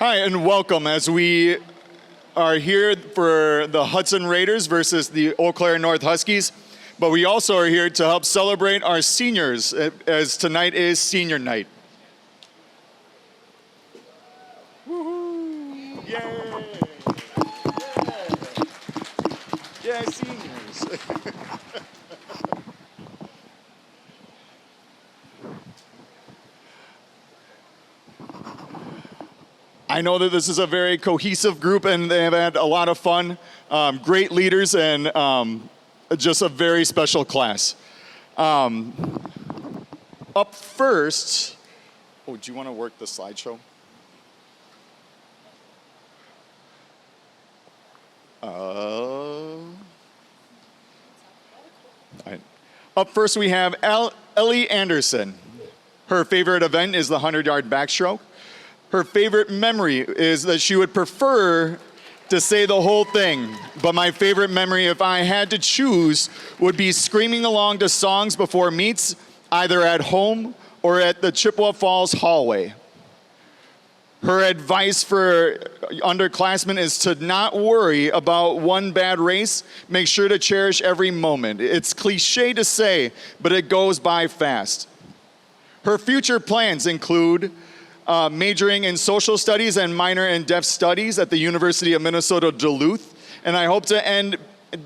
Hi, and welcome as we are here for the Hudson Raiders versus the Eau Claire North Huskies. But we also are here to help celebrate our seniors, as tonight is senior night. Woohoo! Yay! Yeah, seniors. I know that this is a very cohesive group and they have had a lot of fun, great leaders, and just a very special class. Up first, do you want to work the slideshow? Up first we have Ellie Anderson. Her favorite event is the 100-yard backstroke. Her favorite memory is that she would prefer to say the whole thing, but my favorite memory, if I had to choose, would be screaming along to songs before meets, either at home or at the Chippewa Falls hallway. Her advice for underclassmen is to not worry about one bad race. Make sure to cherish every moment. It's cliche to say, but it goes by fast. Her future plans include majoring in social studies and minor in deaf studies at the University of Minnesota Duluth, and I hope to end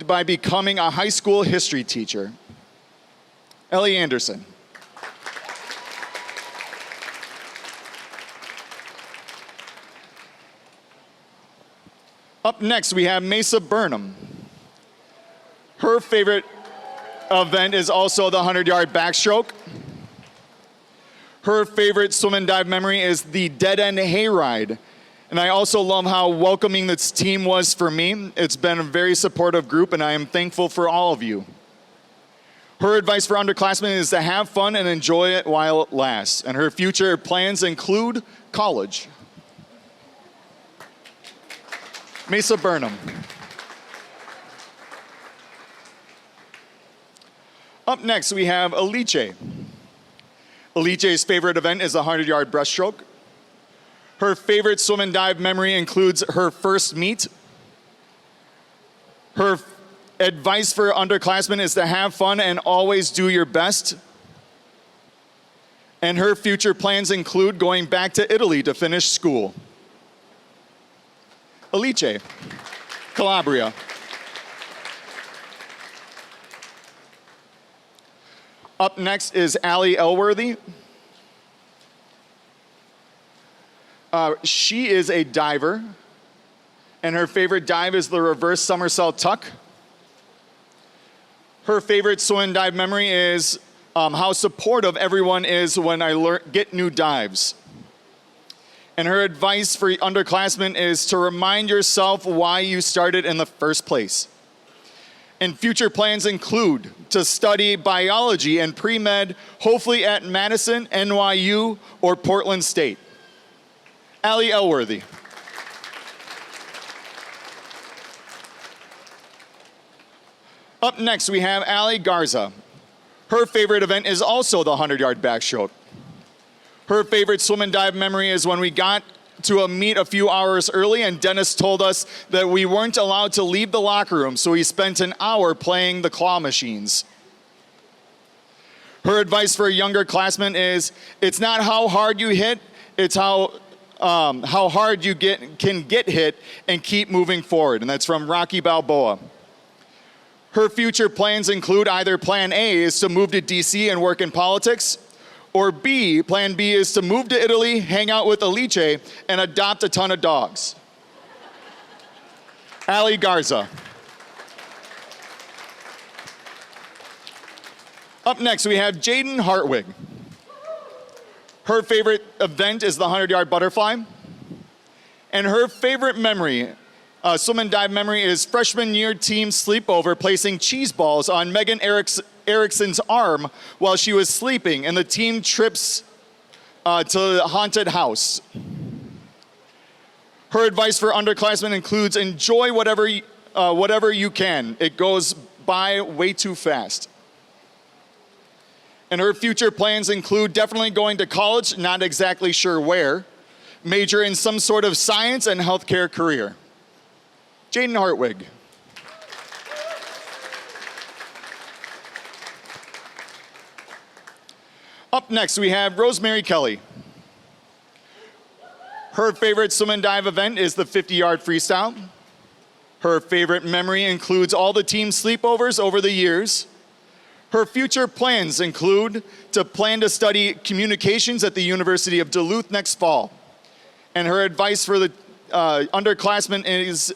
by becoming a high school history teacher. Ellie Anderson. Up next, we have Maysa Burnham. Her favorite event is also the 100-yard backstroke. Her favorite swim and dive memory is the dead end hayride. And I also love how welcoming this team was for me. It's been a very supportive group, and I am thankful for all of you. Her advice for underclassmen is to have fun and enjoy it while it lasts. And her future plans include college. Maysa Burnham. Up next, we have Alice. Alice's favorite event is the 100-yard breaststroke. Her favorite swim and dive memory includes her first meet. Her advice for underclassmen is to have fun and always do your best. And her future plans include going back to Italy to finish school. Alice, Calabria. Up next is Allie Elworthy. She is a diver, and her favorite dive is the reverse somersault tuck. Her favorite swim and dive memory is how supportive everyone is when I get new dives. And her advice for underclassmen is to remind yourself why you started in the first place. And future plans include to study biology and pre-med, hopefully at Madison, NYU, or Portland State. Allie Elworthy. Up next, we have Allie Garza. Her favorite event is also the 100-yard backstroke. Her favorite swim and dive memory is when we got to a meet a few hours early and Dennis told us that we weren't allowed to leave the locker room, so we spent an hour playing the claw machines. Her advice for a younger classman is, it's not how hard you hit, it's how hard you can get hit and keep moving forward. And that's from Rocky Balboa. Her future plans include either plan A is to move to DC and work in politics, or B, plan B is to move to Italy, hang out with Alice, and adopt a ton of dogs. Allie Garza. Up next, we have Jadyn Hartwig. Her favorite event is the 100-yard butterfly. And her favorite memory, swim and dive memory, is freshman year team sleepover, placing cheese balls on Megan Erickson's arm while she was sleeping, and the team trips to the haunted house. Her advice for underclassmen includes enjoy whatever you can. It goes by way too fast. And her future plans include definitely going to college, not exactly sure where, major in some sort of science and healthcare career. Jadyn Hartwig. Up next, we have Rosemary Kelly. Her favorite swim and dive event is the 50-yard freestyle. Her favorite memory includes all the team sleepovers over the years. Her future plans include to study communications at the University of Duluth next fall. And her advice for the underclassmen is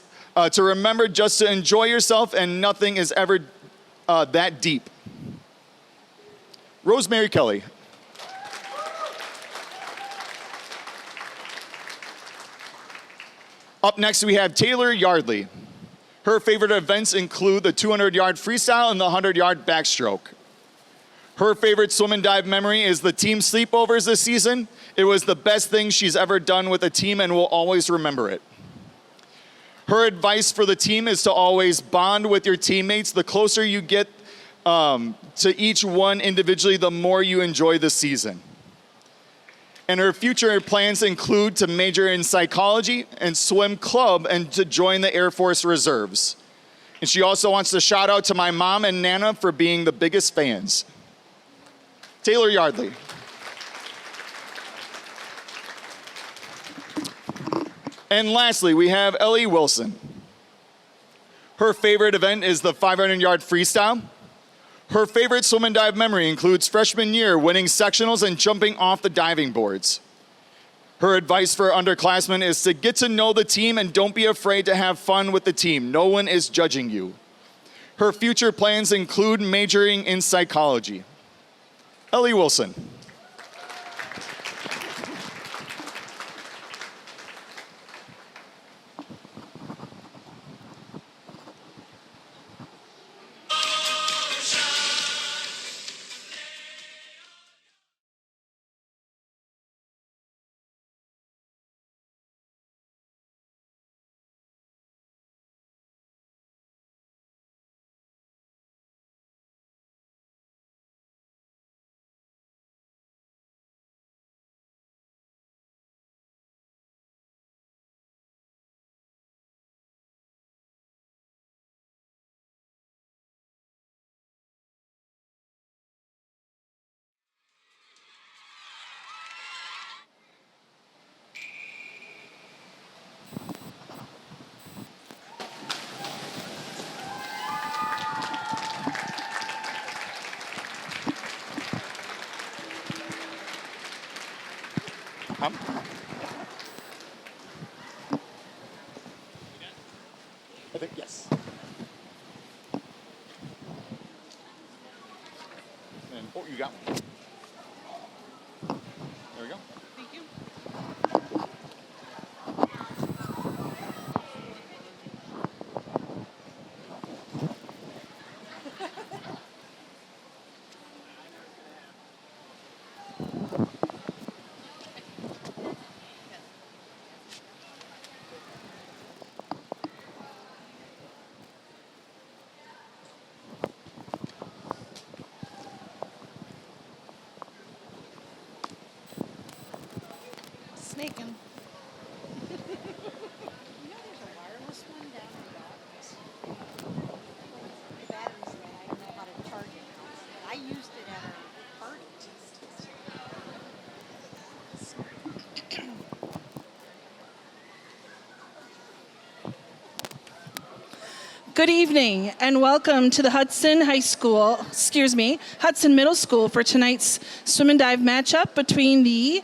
to remember just to enjoy yourself, and nothing is ever that deep. Rosemary Kelly. Up next, we have Taylor Yardley. Her favorite events include the 200-yard freestyle and the 100-yard backstroke. Her favorite swim and dive memory is the team sleepovers this season. It was the best thing she's ever done with a team and will always remember it. Her advice for the team is to always bond with your teammates. The closer you get to each one individually, the more you enjoy the season. And her future plans include to major in psychology and swim club and to join the Air Force Reserves. And she also wants to shout out to my mom and Nana for being the biggest fans. Taylor Yardley. And lastly, we have Ellie Wilson. Her favorite event is the 500-yard freestyle. Her favorite swim and dive memory includes freshman year winning sectionals and jumping off the diving boards. Her advice for underclassmen is to get to know the team and don't be afraid to have fun with the team. No one is judging you. Her future plans include majoring in psychology. Ellie Wilson. I think yes. And, oh, you got one. There we go. Thank you. Snaking. You know there's a wireless one down in the office. The battery's dead. I don't know how to charge it now. But I used it at our party. Good evening and welcome to the Hudson Middle School for tonight's swim and dive matchup between the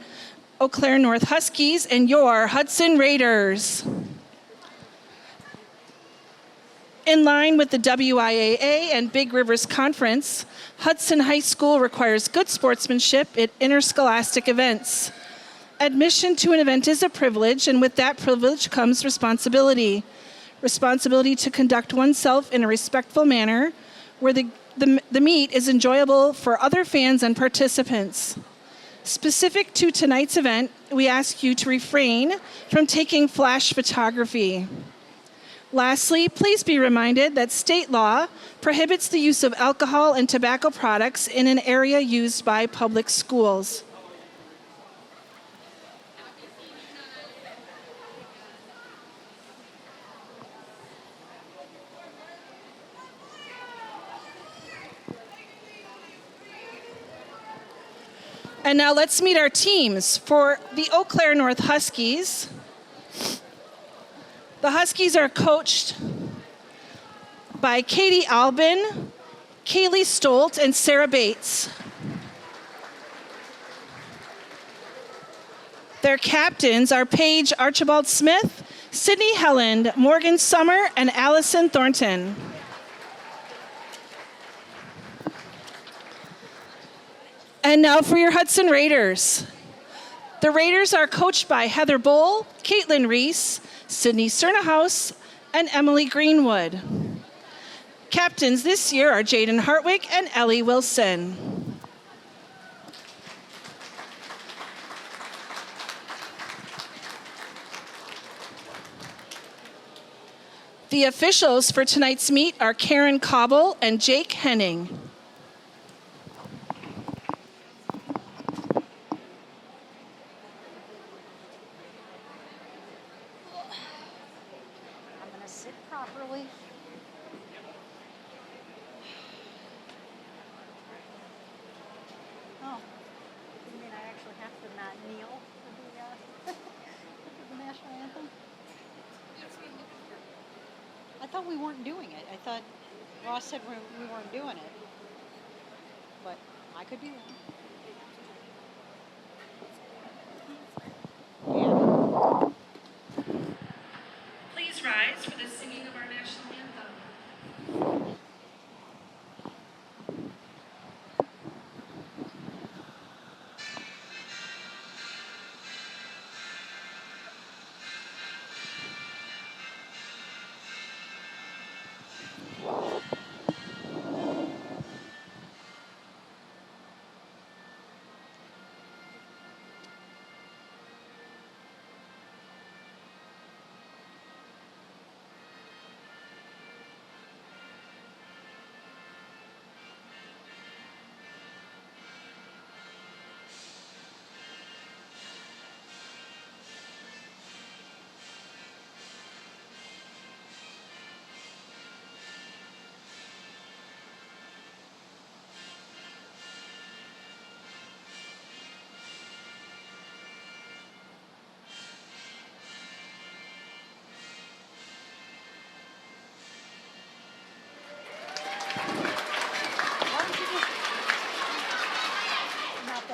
Eau Claire North Huskies and your Hudson Raiders. In line with the WIAA and Big Rivers Conference, Hudson High School requires good sportsmanship at interscholastic events. Admission to an event is a privilege, and with that privilege comes responsibility. Responsibility to conduct oneself in a respectful manner where the meet is enjoyable for other fans and participants. Specific to tonight's event, we ask you to refrain from taking flash photography. Lastly, please be reminded that state law prohibits the use of alcohol and tobacco products in an area used by public schools. And now let's meet our teams. For the Eau Claire North Huskies, the Huskies are coached by Katie Albin, Kaylee Stolt, and Sarah Bates. Their captains are Paige Archibald Smith, Sydney Helland, Morgan Summer, and Allison Thornton. And now for your Hudson Raiders. The Raiders are coached by Heather Bowl, Caitlin Reese, Sydney Cernahouse, and Emily Greenwood. Captains this year are Jadyn Hartwig and Ellie Wilson. The officials for tonight's meet are Karen Cobble and Jake Henning. I thought we weren't doing it. I thought Ross said we weren't doing it. But I could be wrong. Please rise for the singing of our national anthem.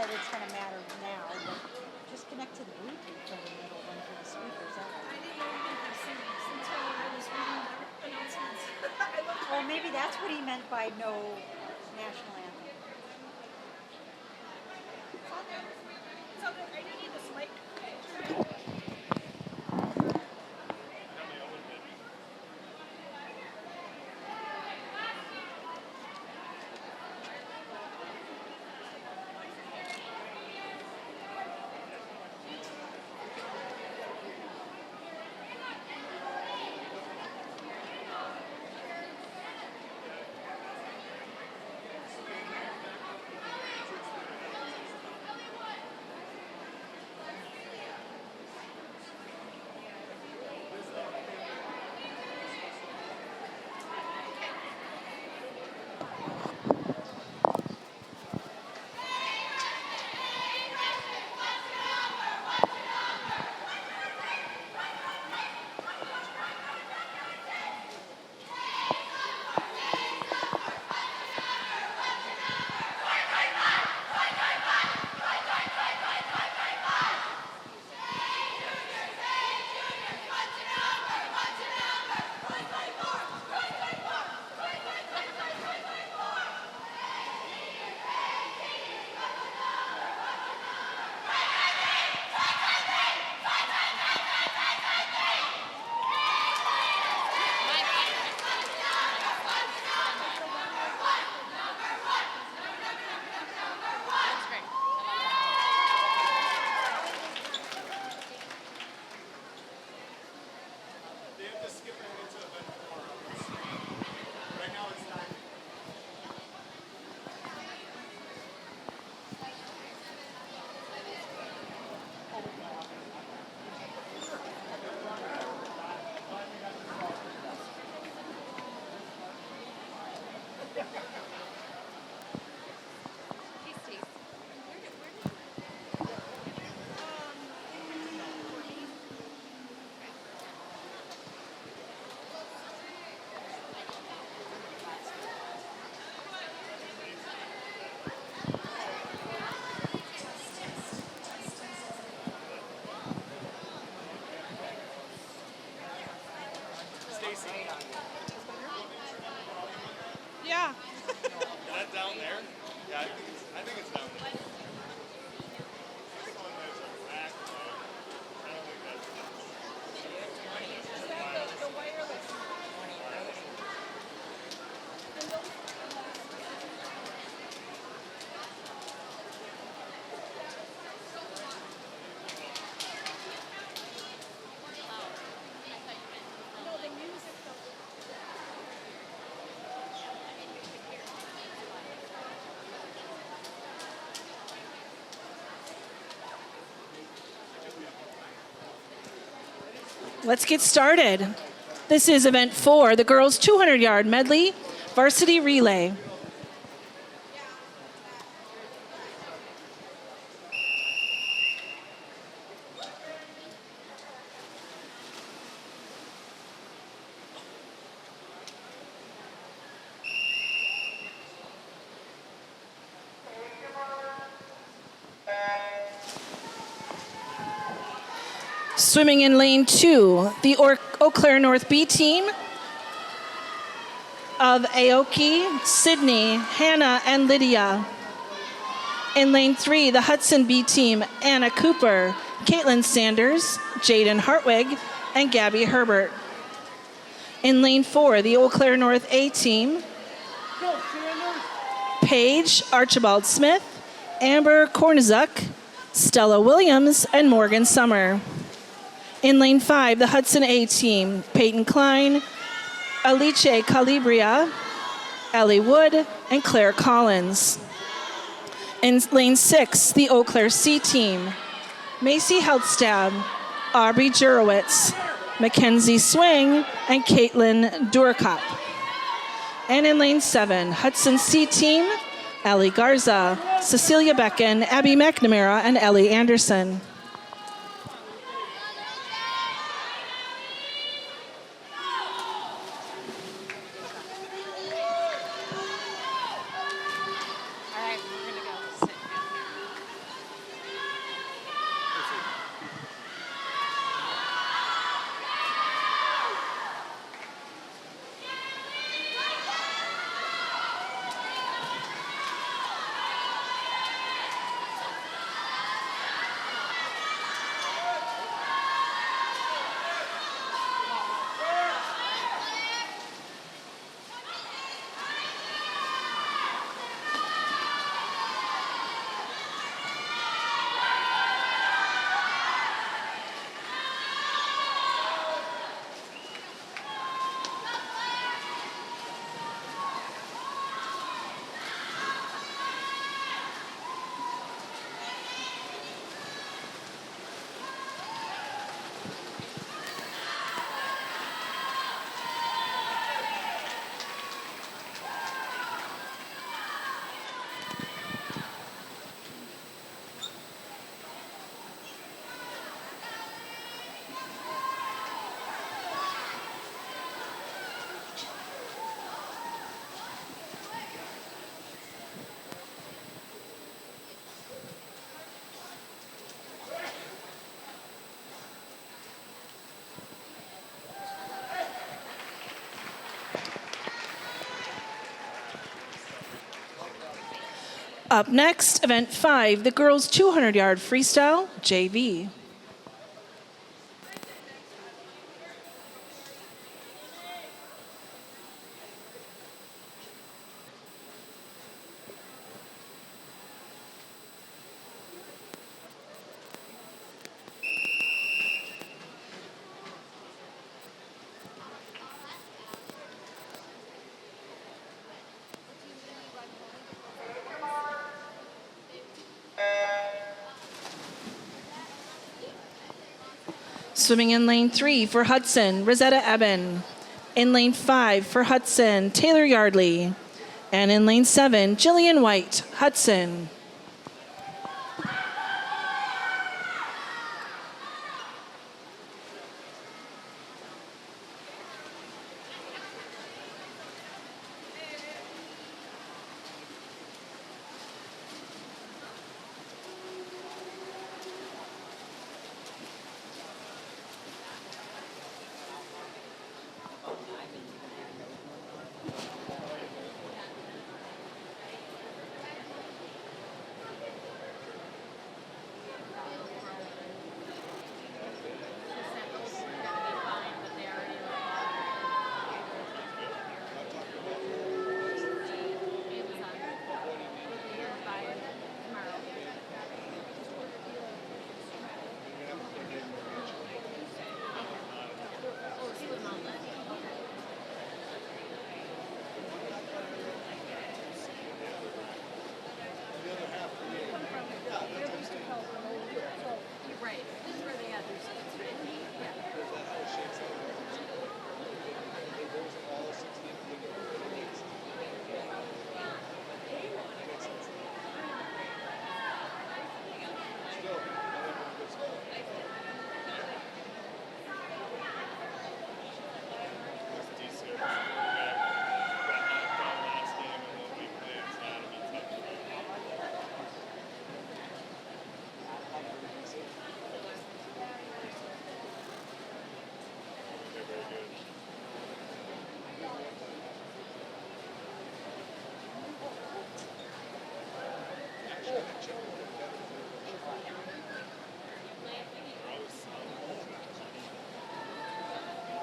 It's going to matter now, but just connect to the Bluetooth from the middle one to the speakers. I didn't know we didn't have singers until I was reading the announcements. Well, maybe that's what he meant by no national anthem. It's all good. It's all good. I do need this mic. Let's get started. This is event 4, the girls 200-yard medley varsity relay. Swimming in lane 2, the Eau Claire North B team of Aoki, Sydney, Hannah, and Lydia. In lane 3, the Hudson B team, Anna Cooper, Caitlin Sanders, Jadyn Hartwig, and Gabby Herbert. In lane 4, the Eau Claire North A team, Paige Archibald Smith, Amber Kornizuk, Stella Williams, and Morgan Summer. In lane 5, the Hudson A team, Peyton Klein, Alice Calabria, Ellie Wood, and Claire Collins. In lane 6, the Eau Claire C team, Macy Heldstab, Aubrey Jurowitz, Mackenzie Swing, and Caitlin Durkop. And in lane 7, Hudson C team, Allie Garza, Cecilia Becken, Abby McNamara, and Ellie Anderson. Up next, event 5, the girls 200-yard freestyle JV. Swimming in lane 3 for Hudson, Rosetta Eben. In lane 5 for Hudson, Taylor Yardley. And in lane 7, Jillian White, Hudson.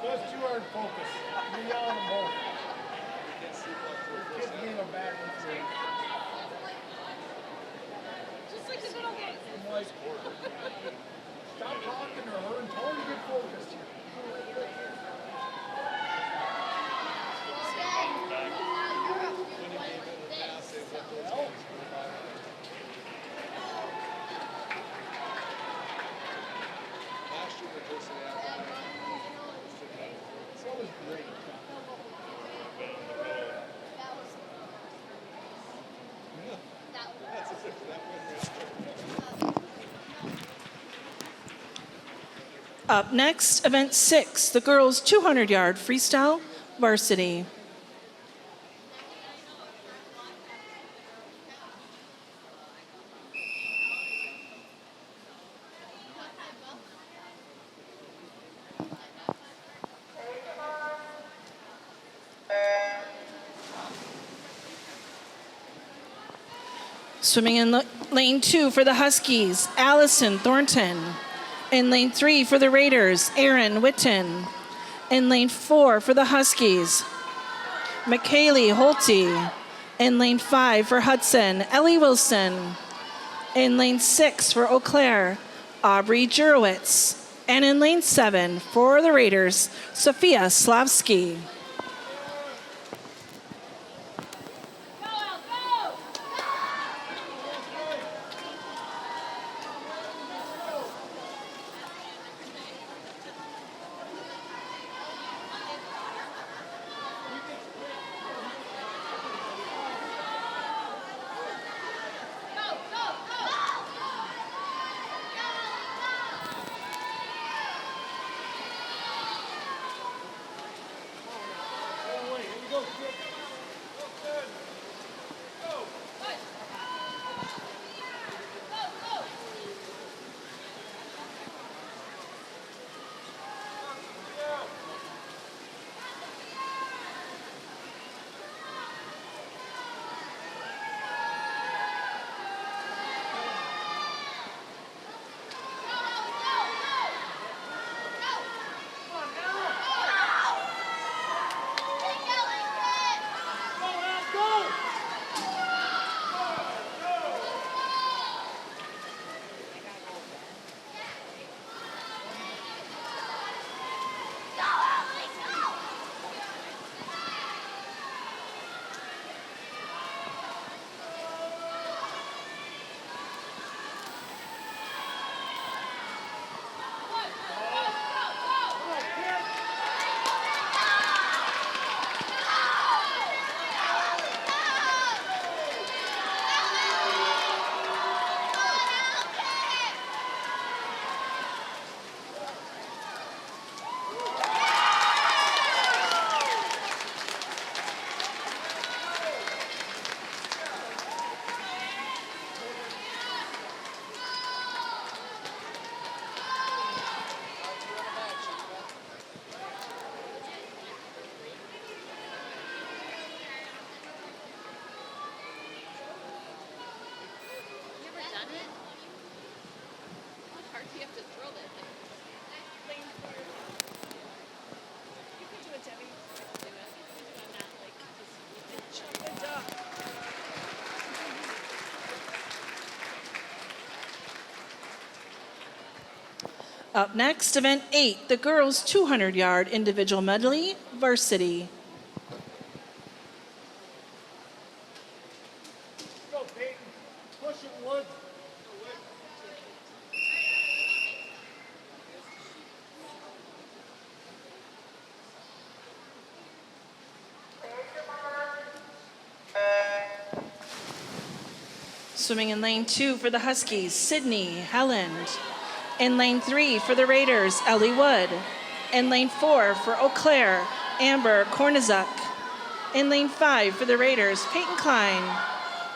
Those two are in focus. You're yelling them both. Your kid's being a bad influence. Just like the good old days. I'm like, stop talking to her and tell her to get focused here. That was great. Up next, event 6, the girls 200-yard freestyle varsity. Swimming in lane 2 for the Huskies, Allison Thornton. In lane 3 for the Raiders, Erin Witten. In lane 4 for the Huskies, McKaylee Holte. In lane 5 for Hudson, Ellie Wilson. In lane 6 for Eau Claire, Aubrey Jurowitz. And in lane 7 for the Raiders, Sophia Slavsky. Up next, event 8, the girls 200-yard individual medley varsity. Go, Peyton. Push it, Wood. Swimming in lane 2 for the Huskies, Sydney Helland. In lane 3 for the Raiders, Ellie Wood. In lane 4 for Eau Claire, Amber Kornizuk. In lane 5 for the Raiders, Peyton Klein.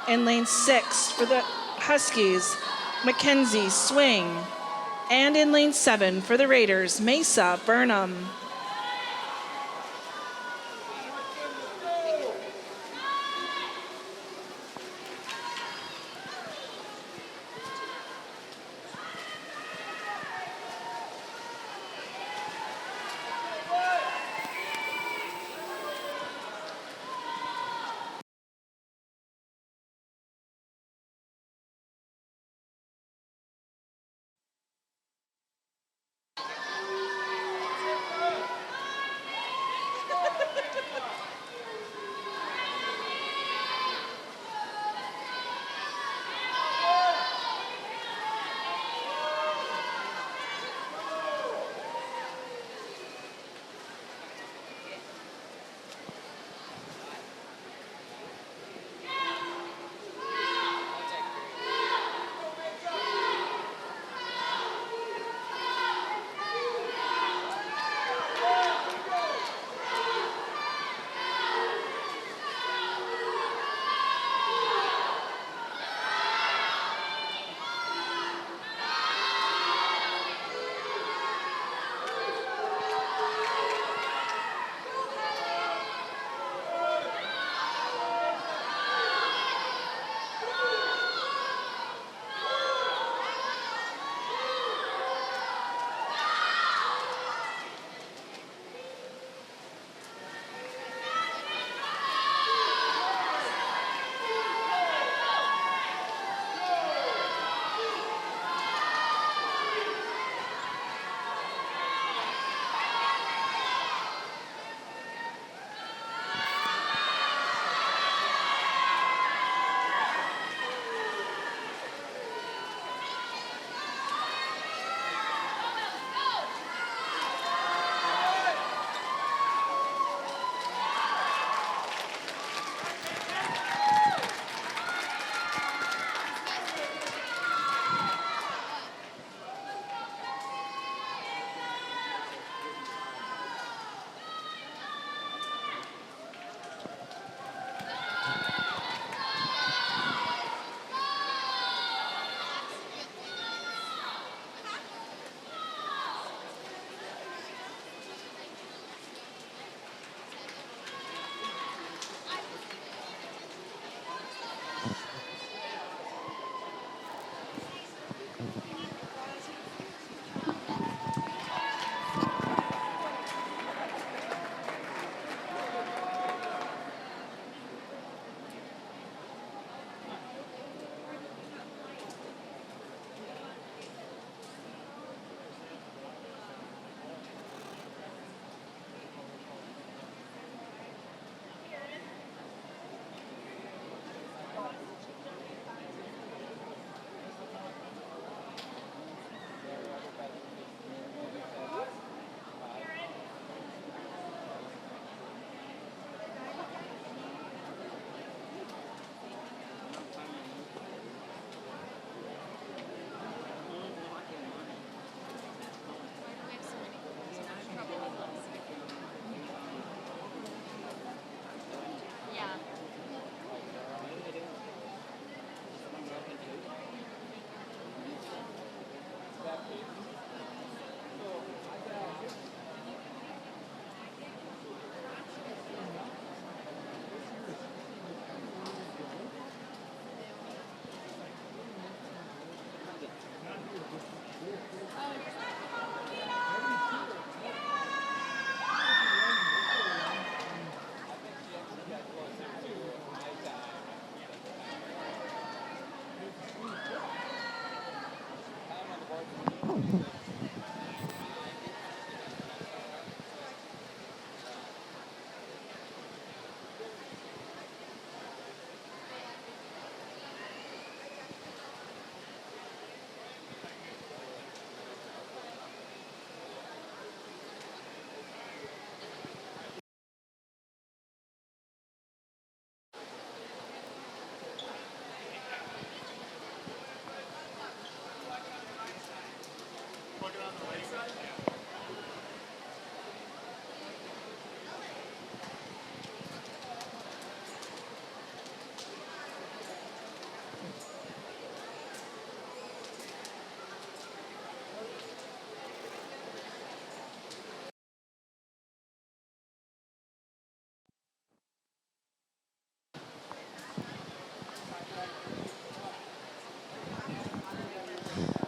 In lane 6 for the Huskies, Mackenzie Swing. And in lane 7 for the Raiders, Maysa Burnham.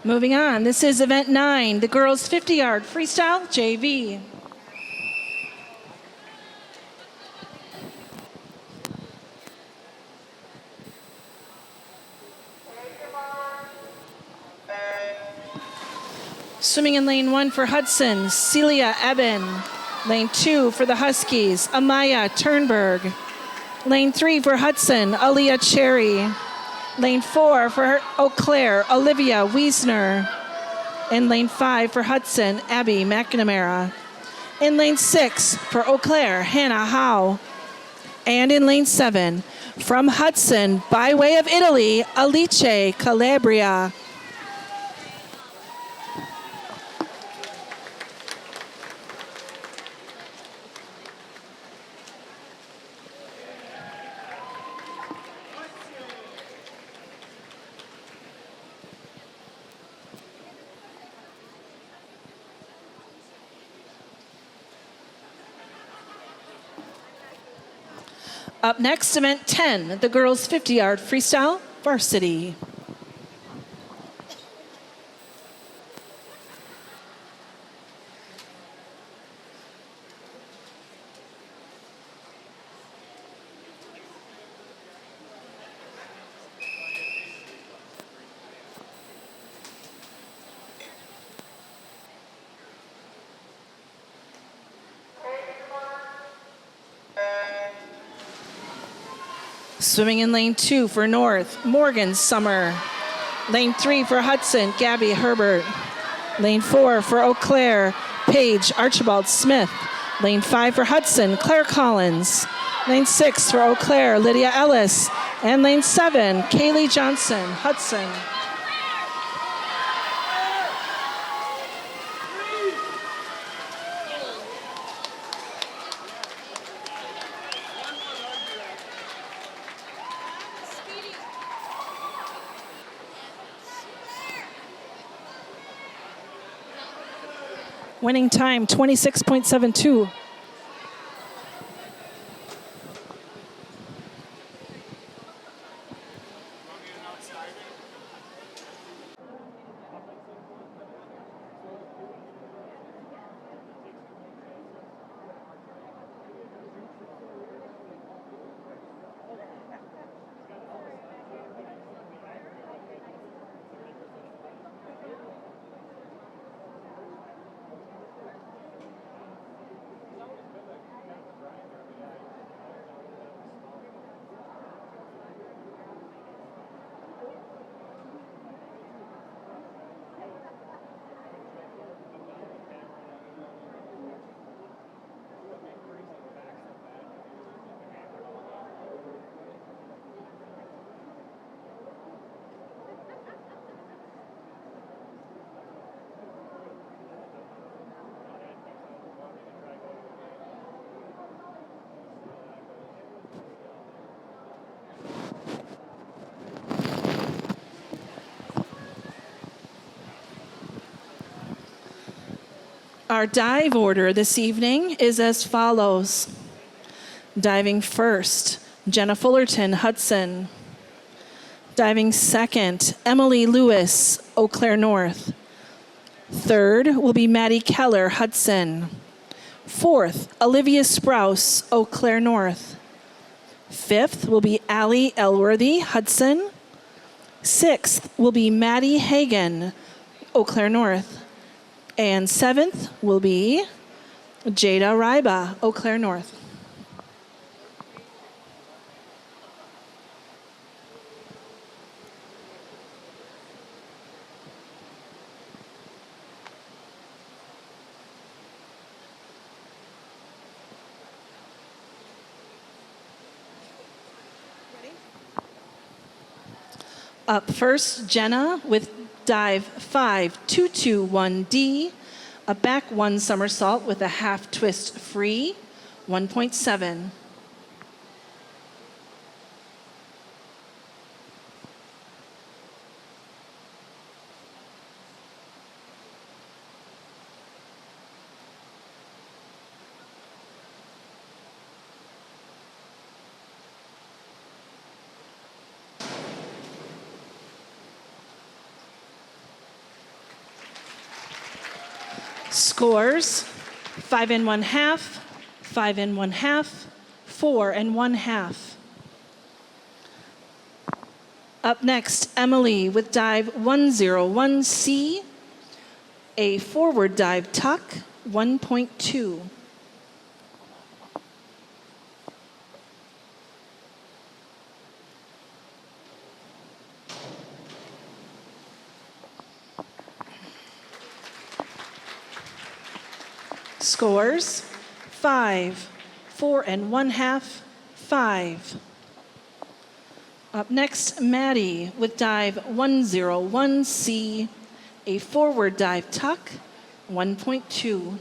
Moving on, this is event 9, the girls 50-yard freestyle JV. Swimming in lane 1 for Hudson, Celia Eben. Lane 2 for the Huskies, Amaya Turnberg. Lane 3 for Hudson, Aaliyah Cherry. Lane 4 for Eau Claire, Olivia Wiesner. In lane 5 for Hudson, Abby McNamara. In lane 6 for Eau Claire, Hannah Howe. And in lane 7, from Hudson, by way of Italy, Alice Calabria. Up next, event 10, the girls 50-yard freestyle varsity. Swimming in lane 2 for North, Morgan Summer. Lane 3 for Hudson, Gabby Herbert. Lane 4 for Eau Claire, Paige Archibald Smith. Lane 5 for Hudson, Claire Collins. Lane 6 for Eau Claire, Lydia Ellis. And lane 7, Kaylee Johnson, Hudson. Winning time, 26.72. Our dive order this evening is as follows. Diving first, Jenna Fullerton, Hudson. Diving second, Emily Lewis, Eau Claire North. Third will be Maddie Keller, Hudson. Fourth, Olivia Sprouse, Eau Claire North. Fifth will be Allie Elworthy, Hudson. Sixth will be Maddie Hagan, Eau Claire North. And seventh will be Jada Ryba, Eau Claire North. Up first, Jenna with dive 5221D, a back 1 somersault with a half twist free, 1.7. Scores, 5 1/2, 5 1/2, 4 1/2. Up next, Emily with dive 101C, a forward dive tuck, 1.2. Scores, 5, 4 1/2, 5. Up next, Maddie with dive 101C, a forward dive tuck, 1.2.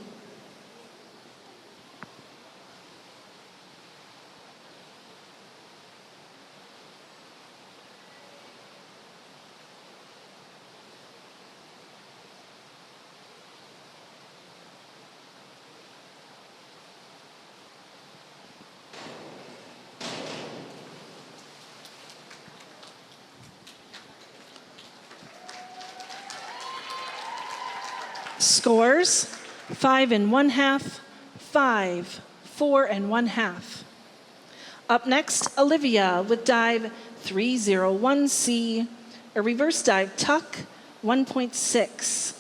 Scores, 5 1/2, 5, 4 1/2. Up next, Olivia with dive 301C, a reverse dive tuck, 1.6.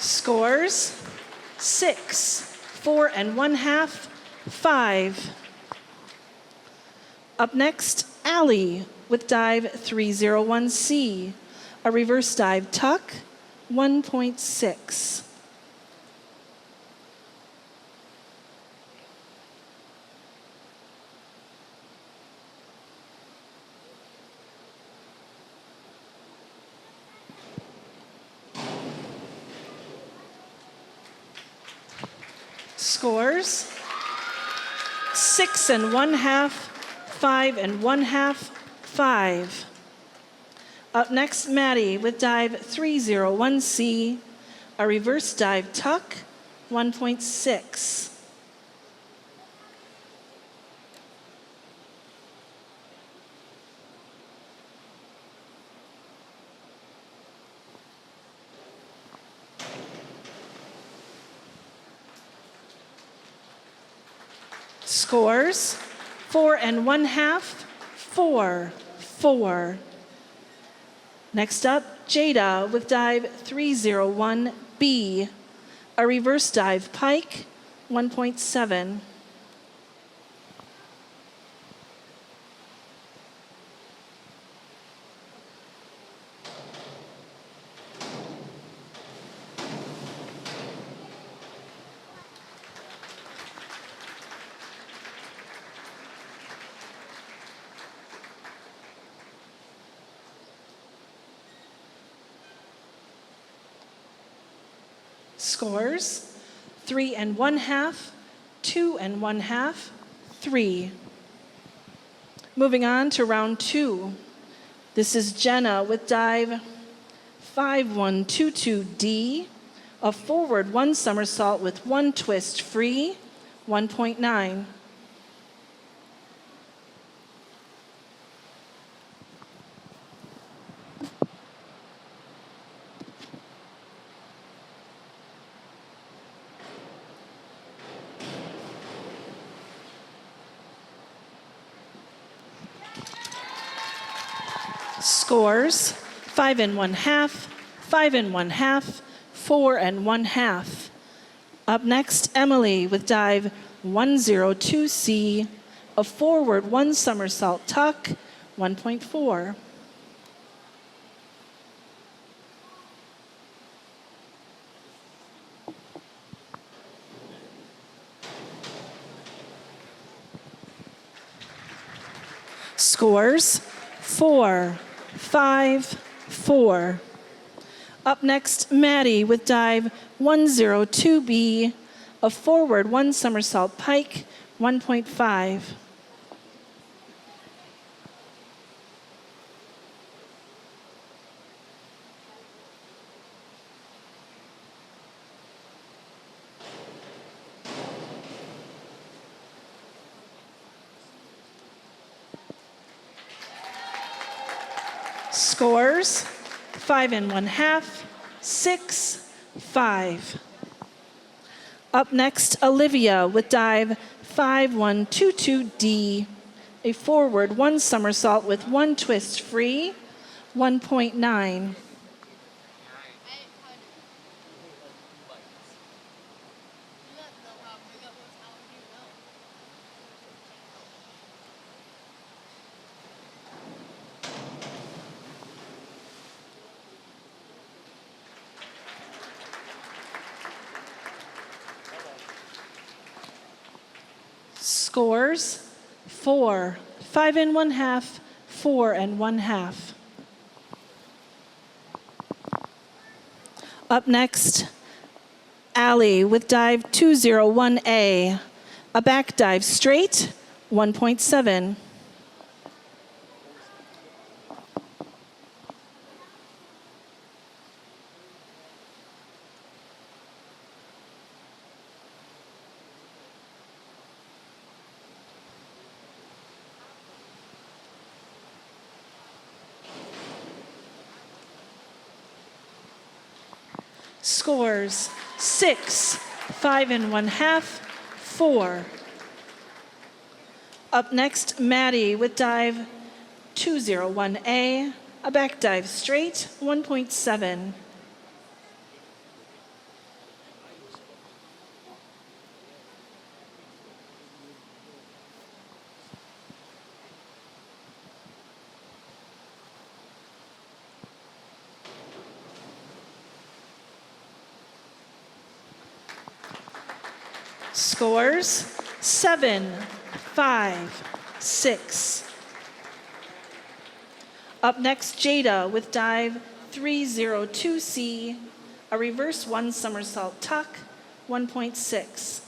Scores, 6, 4 1/2, 5. Up next, Allie with dive 301C, a reverse dive tuck, 1.6. Scores, 6 1/2, 5 1/2, 5. Up next, Maddie with dive 301C, a reverse dive tuck, 1.6. Scores, 4 1/2, 4, 4. Next up, Jada with dive 301B, a reverse dive pike, 1.7. Scores, 3 1/2, 2 1/2, 3. Moving on to round 2. This is Jenna with dive 5122D, a forward 1 somersault with 1 twist free, 1.9. Scores, 5 1/2, 5 1/2, 4 1/2. Up next, Emily with dive 102C, a forward 1 somersault tuck, 1.4. Scores, 4, 5, 4. Up next, Maddie with dive 102B, a forward 1 somersault pike, 1.5. Scores 5 1/2, 6, 5. Up next, Olivia with dive 5122D, a forward 1 somersault with 1 twist free, 1.9. Scores 4, 5 1/2, 4 1/2. Up next, Allie with dive 201A, a back dive straight, 1.7. Scores 6, 5 1/2, 4. Up next, Maddie with dive 201A, a back dive straight, 1.7. Scores 7, 5, 6. Up next, Jada with dive 302C, a reverse 1 somersault tuck, 1.6.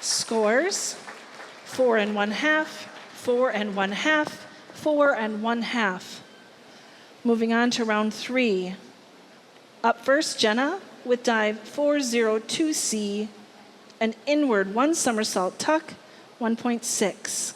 Scores 4 1/2, 4 1/2, 4 1/2. Moving on to round 3. Up first, Jenna with dive 402C, an inward 1 somersault tuck, 1.6.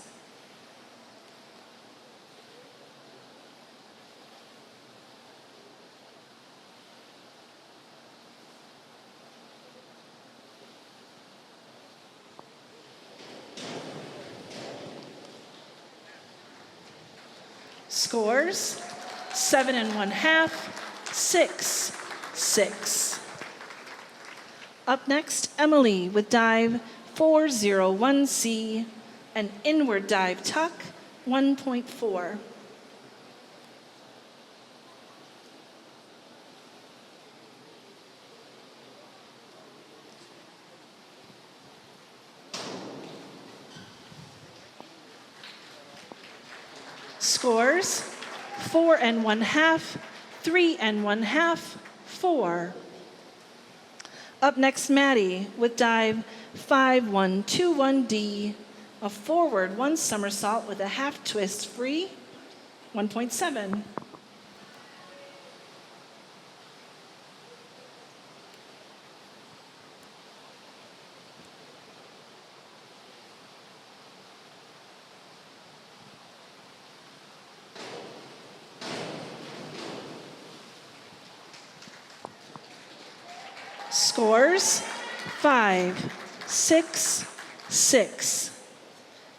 Scores 7 1/2, 6, 6. Up next, Emily with dive 401C, an inward dive tuck, 1.4. Scores 4 1/2, 3 1/2, 4. Up next, Maddie with dive 5121D, a forward 1 somersault with a half twist free, 1.7. Scores 5, 6, 6.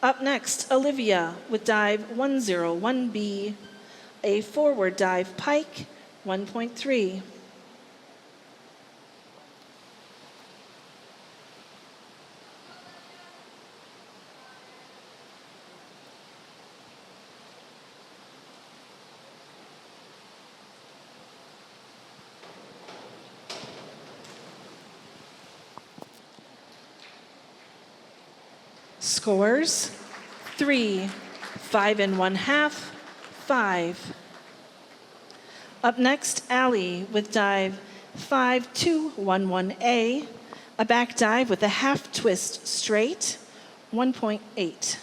Up next, Olivia with dive 101B, a forward dive pike, 1.3. Scores 3, 5 1/2, 5. Up next, Allie with dive 5211A, a back dive with a half twist straight, 1.8.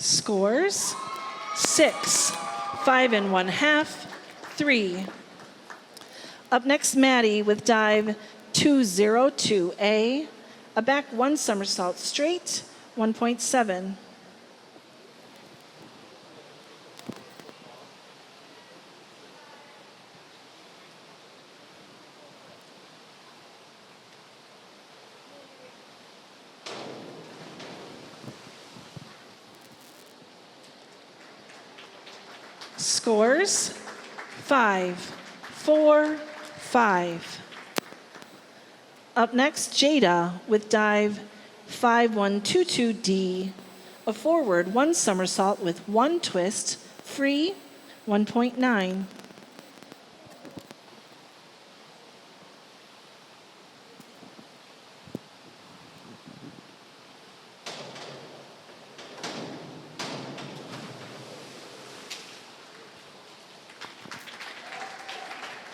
Scores 6, 5 and 1/2, 3. Up next, Maddie with dive 202A, a back 1 somersault straight, 1.7. Scores 5, 4, 5. Up next, Jada with dive 5122D, a forward 1 somersault with 1 twist, free, 1.9.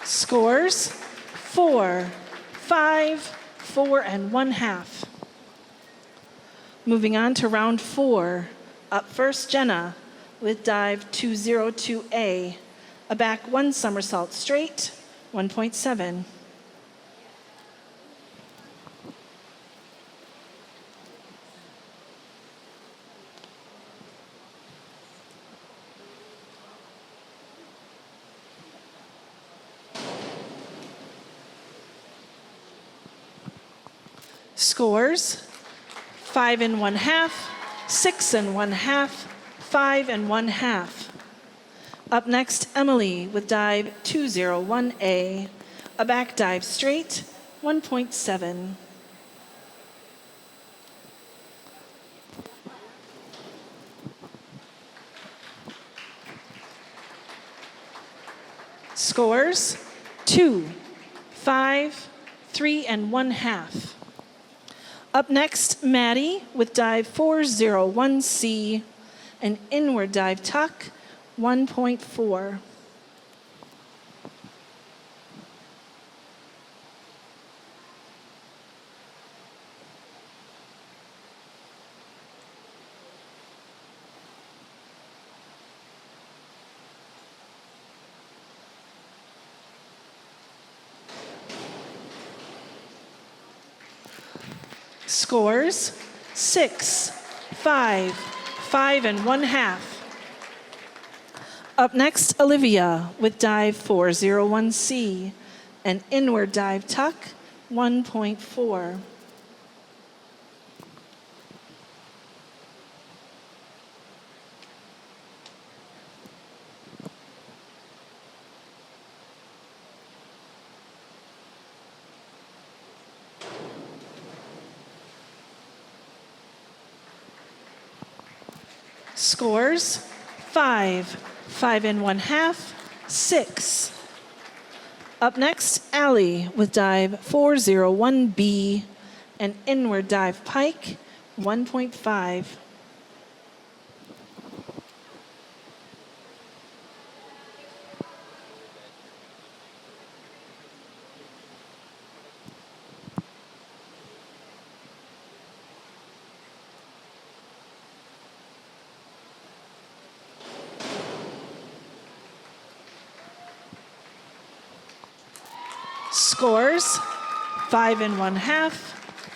Scores 4, 5, 4 and 1/2. Moving on to round 4. Up first, Jenna with dive 202A, a back 1 somersault straight, 1.7. Scores 5 and 1/2, 6 and 1/2, 5 and 1/2. Up next, Emily with dive 201A, a back dive straight, 1.7. Scores 2, 5, 3 and 1/2. Up next, Maddie with dive 401C, an inward dive tuck, 1.4. Scores 6, 5, 5 and 1/2. Up next, Olivia with dive 401C, an inward dive tuck, 1.4. Scores 5, 5 and 1/2, 6. Up next, Allie with dive 401B, an inward dive pike, 1.5. Scores 5 and 1/2,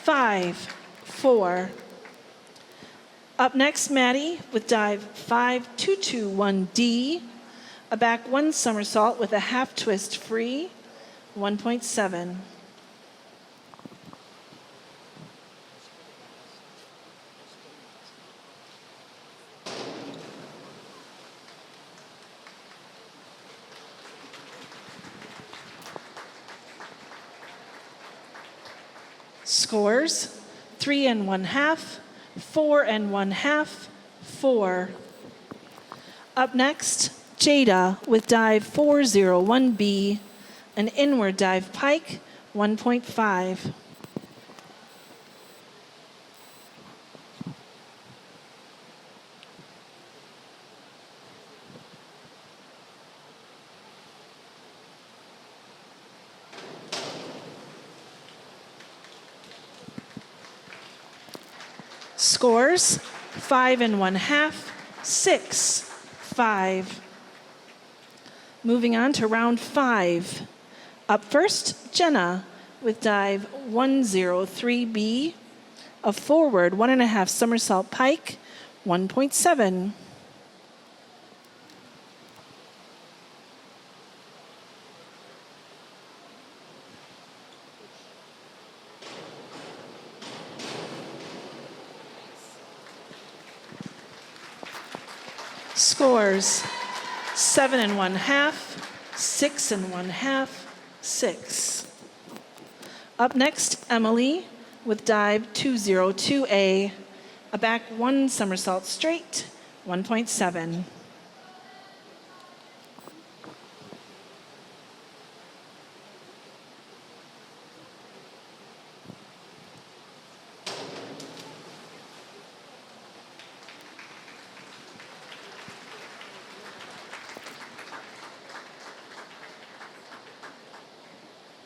5, 4. Up next, Maddie with dive 5221D, a back 1 somersault with a half twist free, 1.7. Scores 3 and 1/2, 4 and 1/2, 4. Up next, Jada with dive 401B, an inward dive pike, 1.5. Scores 5 and 1/2, 6, 5. Moving on to round 5. Up first, Jenna with dive 103B, a forward 1.5 somersault pike, 1.7. Scores 7 1/2, 6 1/2, 6. Up next, Emily with dive 202A, a back 1 somersault straight, 1.7.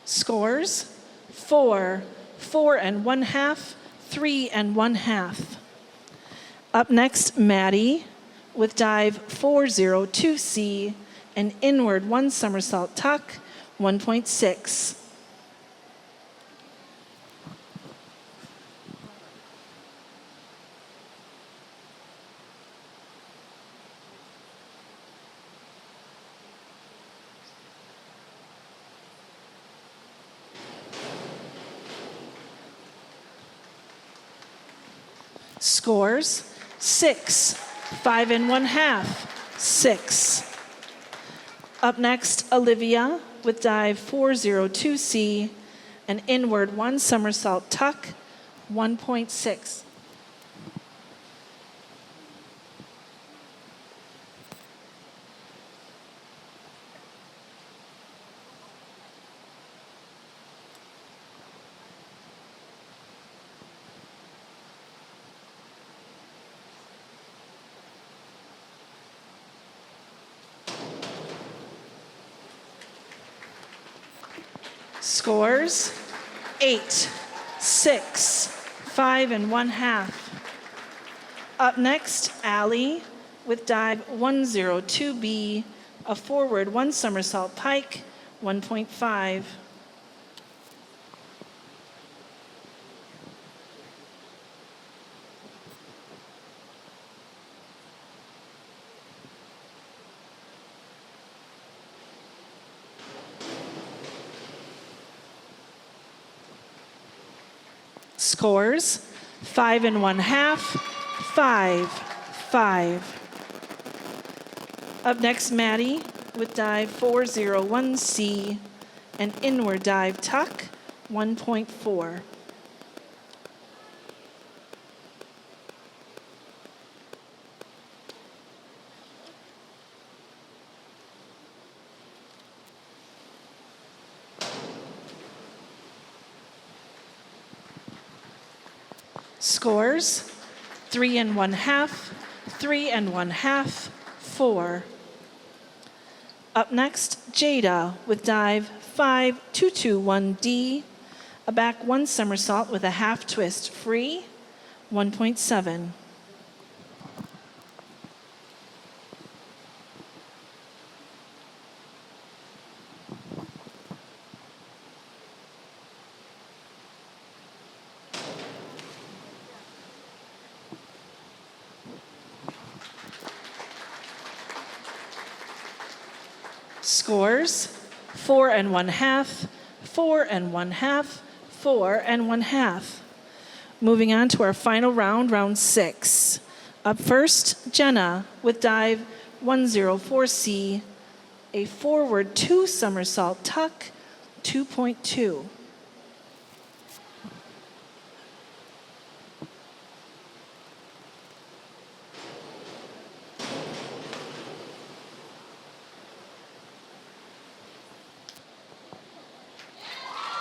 Scores 4, 4 1/2, 3 1/2. Up next, Maddie with dive 402C, an inward 1 somersault tuck, 1.6. Scores 6, 5 1/2, 6. Up next, Olivia with dive 402C, an inward 1 somersault tuck, 1.6. Scores 8, 6, 5 1/2. Up next, Allie with dive 102B, a forward 1 somersault pike, 1.5. Scores 5 1/2, 5, 5. Up next, Maddie with dive 401C, an inward dive tuck, 1.4. Scores 3 1/2, 3 1/2, 4. Up next, Jada with dive 5221D, a back 1 somersault with a half twist free, 1.7. Scores 4 1/2, 4 1/2, 4 1/2. Moving on to our final round, round 6. Up first, Jenna with dive 104C, a forward 2 somersault tuck, 2.2.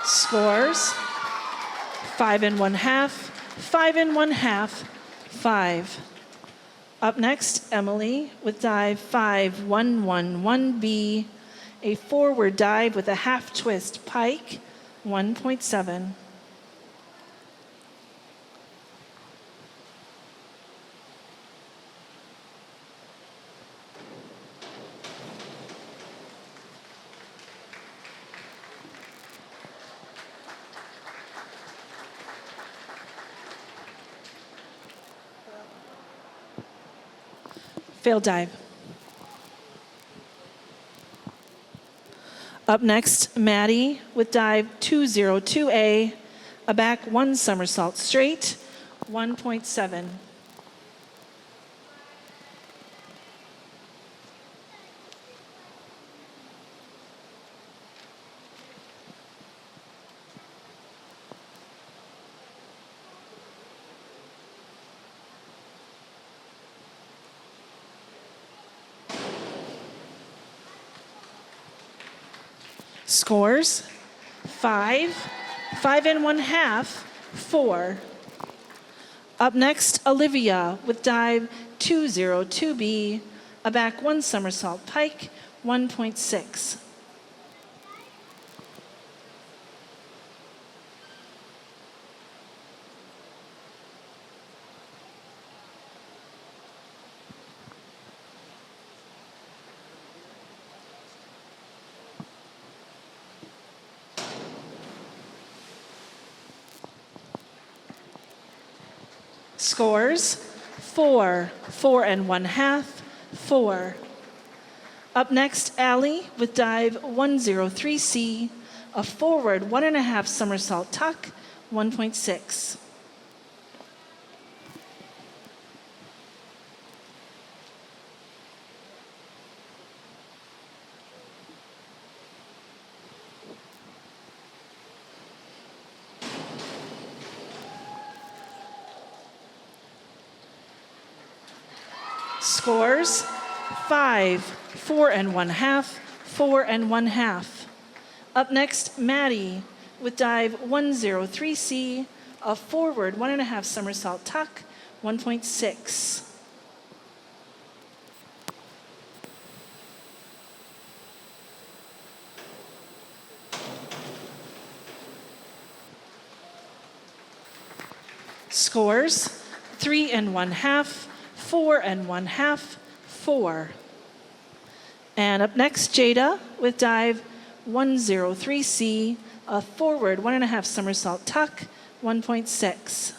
Scores 5 1/2, 5 1/2, 5. Up next, Emily with dive 5111B, a forward dive with a half twist pike, 1.7. Failed dive. Up next, Maddie with dive 202A, a back 1 somersault straight, 1.7. Scores, 5, 5 1/2, 4. Up next, Olivia with dive 202B, a back 1 somersault pike, 1.6. Scores, 4, 4 1/2, 4. Up next, Allie with dive 103C, a forward 1 1/2 somersault tuck, 1.6. Scores, 5, 4 1/2, 4 1/2. Up next, Maddie with dive 103C, a forward 1 1/2 somersault tuck, 1.6. Scores, 3 1/2, 4 1/2, 4. And up next, Jada with dive 103C, a forward 1 1/2 somersault tuck, 1.6.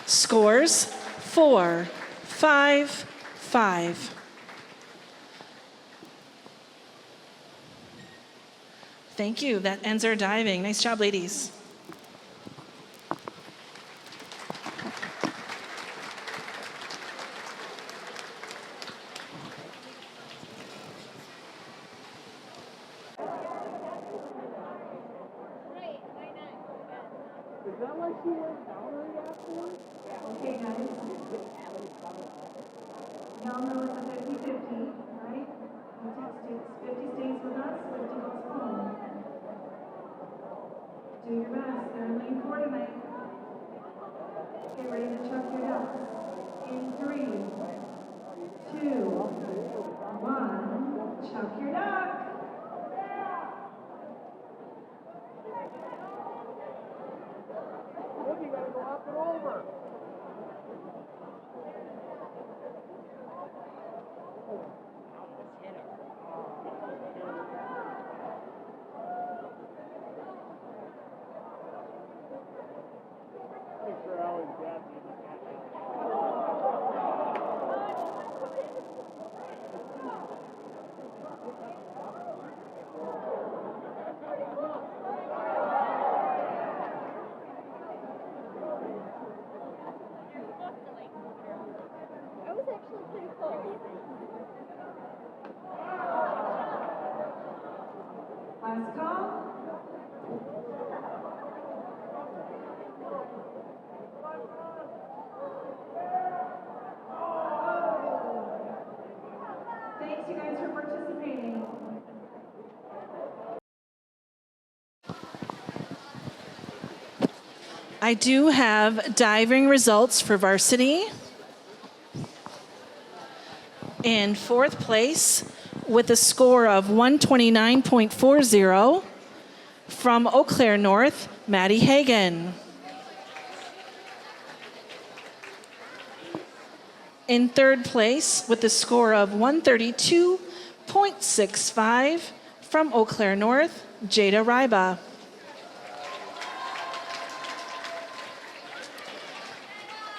Scores, 4, 5, 5. Thank you. That ends our diving. Nice job, ladies. Okay, guys. Y'all know it's a 50-50, right? 50 stays with us, 50 goes home. Do your best. They're in lane 4 tonight. Get ready to chuck your ducks. In 3, 2, 1, chuck your duck. Look, you gotta go up and over. Make sure Allie's got me. That was actually pretty close. Last call. Thanks, you guys, for participating. I do have diving results for varsity. In 4th place, with a score of 129.40, from Eau Claire North, Maddie Hagan. In 3rd place, with a score of 132, .65 from Eau Claire North, Jada Ryba.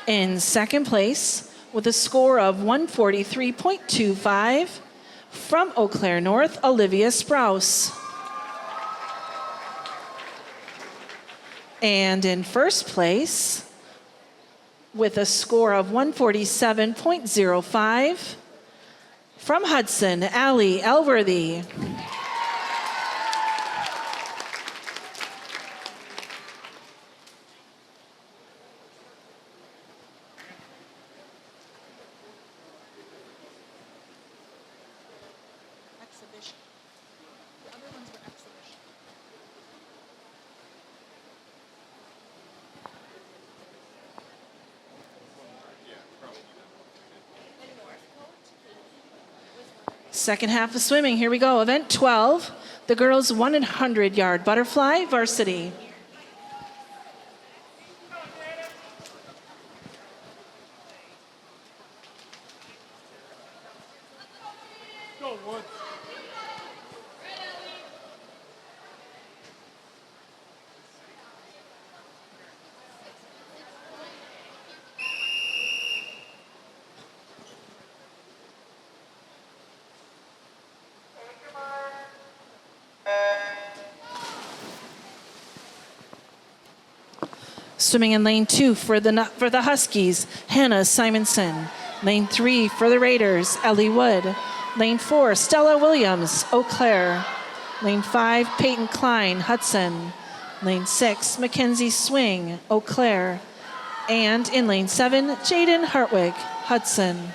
In second place, with a score of 143.25, from Eau Claire North, Olivia Sprouse. And in first place, with a score of 147.05, from Hudson, Alli Elworthy. Exhibition. The other ones were exhibition. Second half of swimming, here we go. Event 12, the girls 100-yard butterfly varsity. Go, Woods. Swimming in lane 2 for the Huskies, Hannah Simonson. Lane 3 for the Raiders, Ellie Wood. Lane 4, Stella Williams, Eau Claire. Lane 5, Peyton Klein, Hudson. Lane 6, Mackenzie Swing, Eau Claire. And in lane 7, Jadyn Hartwig, Hudson.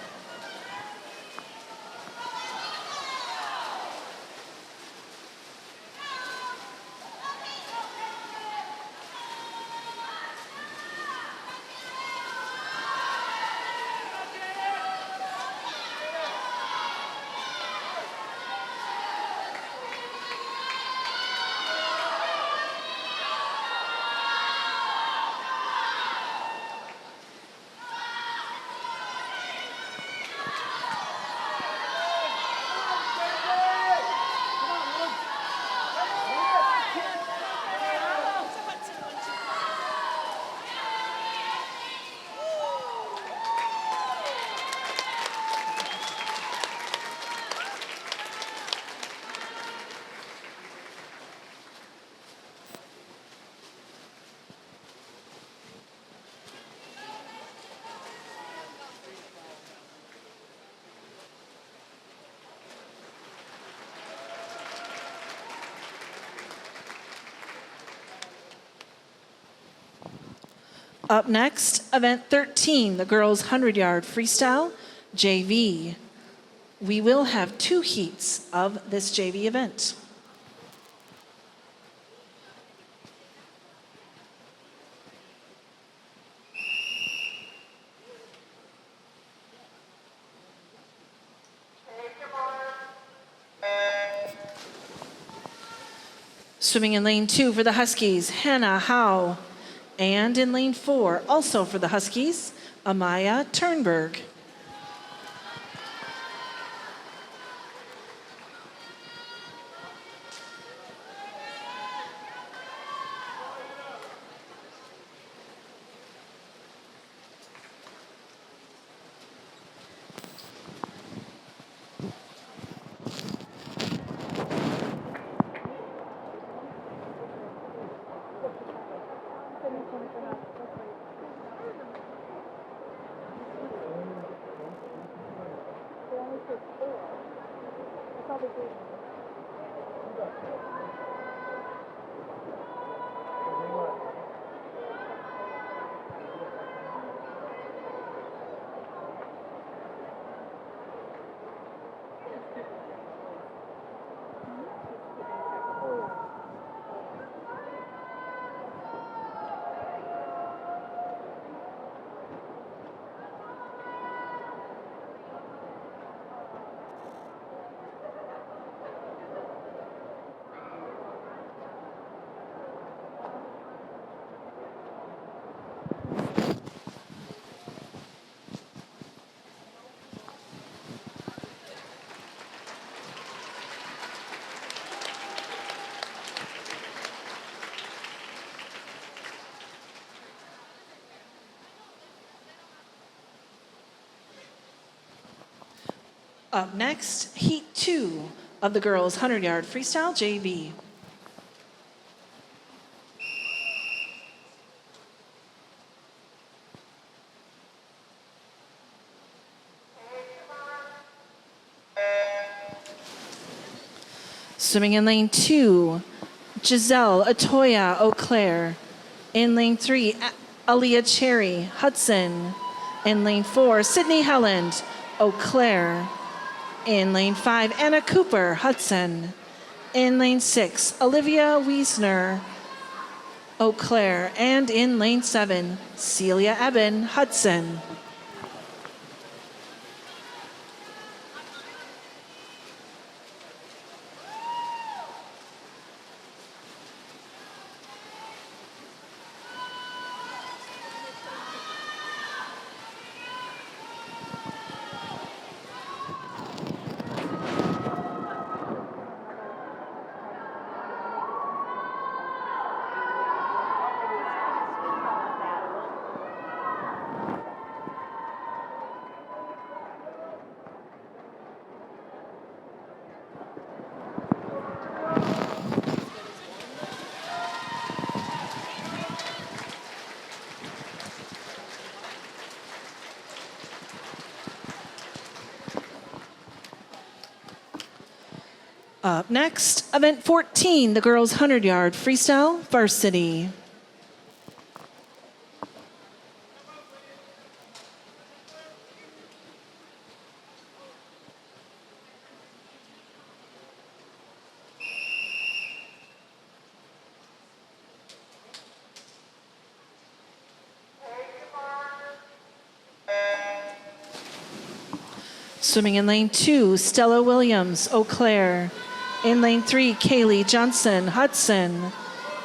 Up next, event 13, the girls 100-yard freestyle JV. We will have 2 heats of this JV event. Swimming in lane 2 for the Huskies, Hannah Howe. And in lane 4, also for the Huskies, Amaya Turnberg. Up next, Heat 2 of the girls' 100-yard freestyle JV. Swimming in lane 2, Giselle Atoya Auclair. In lane 3, Aaliyah Cherry Hudson. In lane 4, Sydney Helland Auclair. In lane 5, Anna Cooper Hudson. In lane 6, Olivia Wiesner Auclair. And in lane 7, Celia Eben Hudson. Up next, event 14, the girls' 100-yard freestyle varsity. Swimming in lane 2, Stella Williams Auclair. In lane 3, Kaylee Johnson Hudson.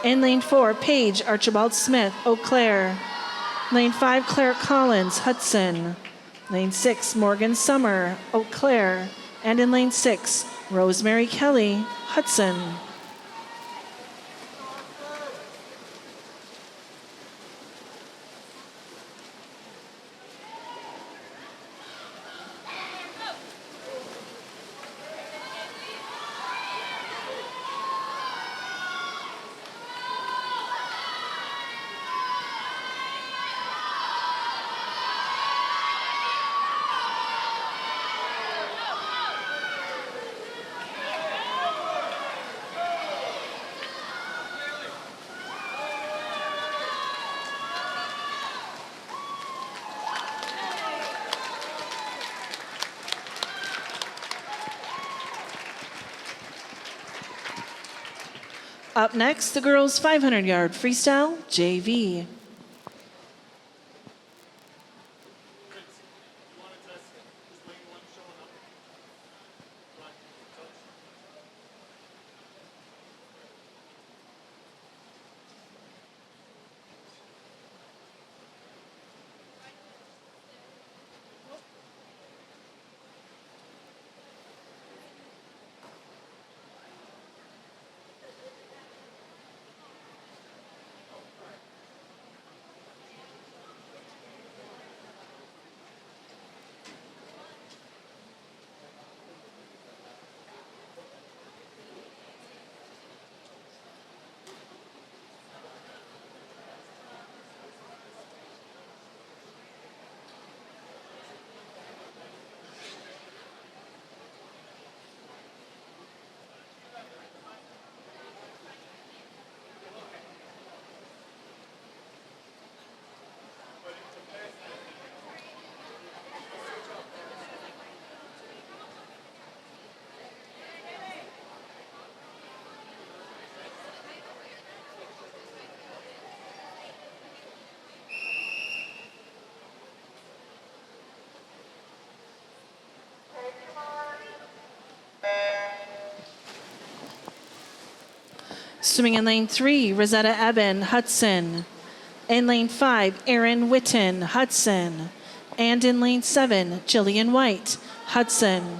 In lane 4, Paige Archibald Smith Auclair. Lane 5, Claire Collins Hudson. Lane 6, Morgan Summer Auclair. And in lane 6, Rosemary Kelly Hudson. Up next, the girls' 500-yard freestyle JV. Swimming in lane 3, Rosetta Eben Hudson. In lane 5, Erin Witten Hudson. And in lane 7, Jillian White Hudson.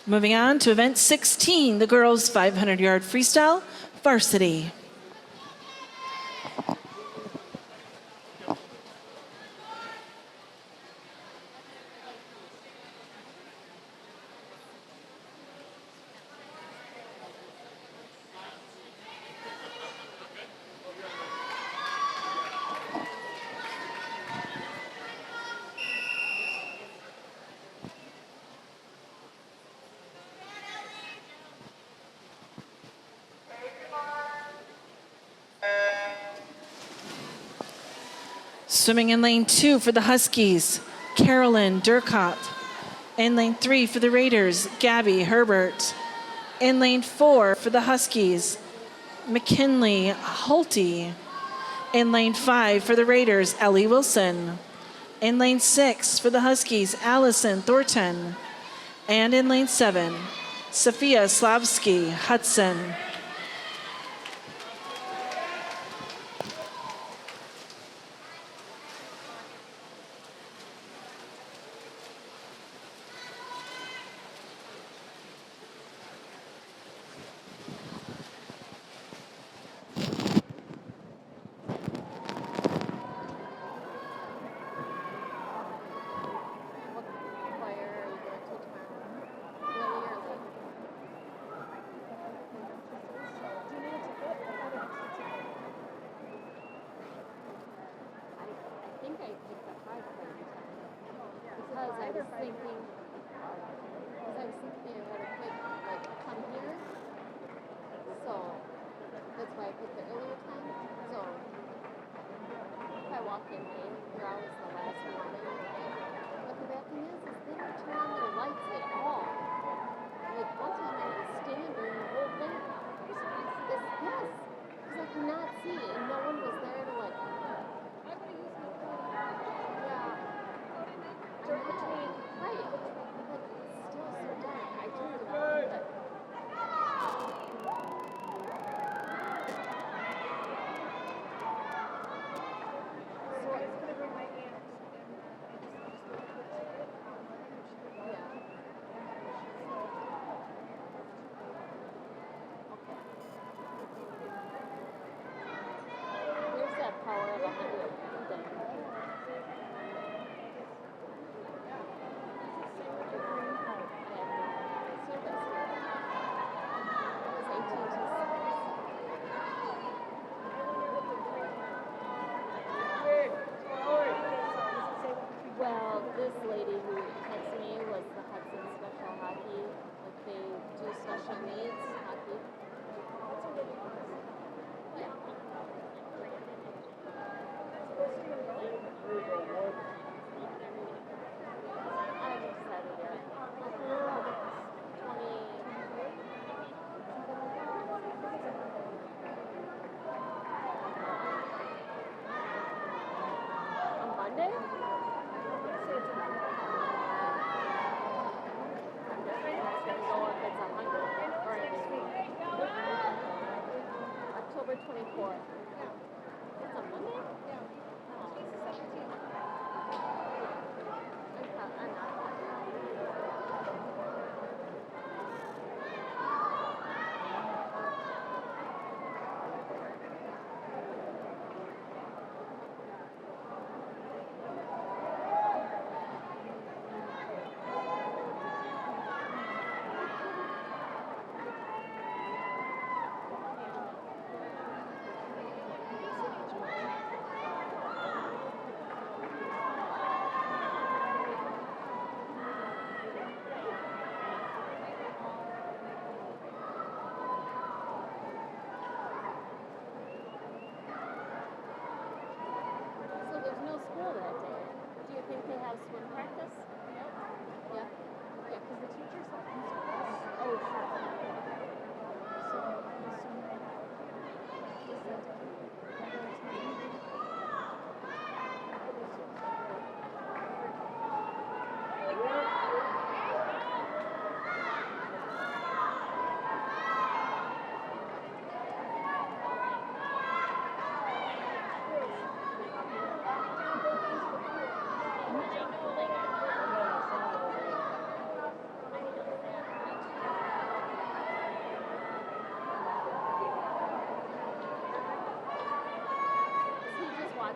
Moving on to event 16, the girls 500-yard freestyle varsity. Swimming in lane 2 for the Huskies, Carolyn Durkop. In lane 3 for the Raiders, Gabby Herbert. In lane 4 for the Huskies, McKinley Hulty. In lane 5 for the Raiders, Ellie Wilson. In lane 6 for the Huskies, Allison Thornton. And in lane 7, Sophia Slavsky Hudson.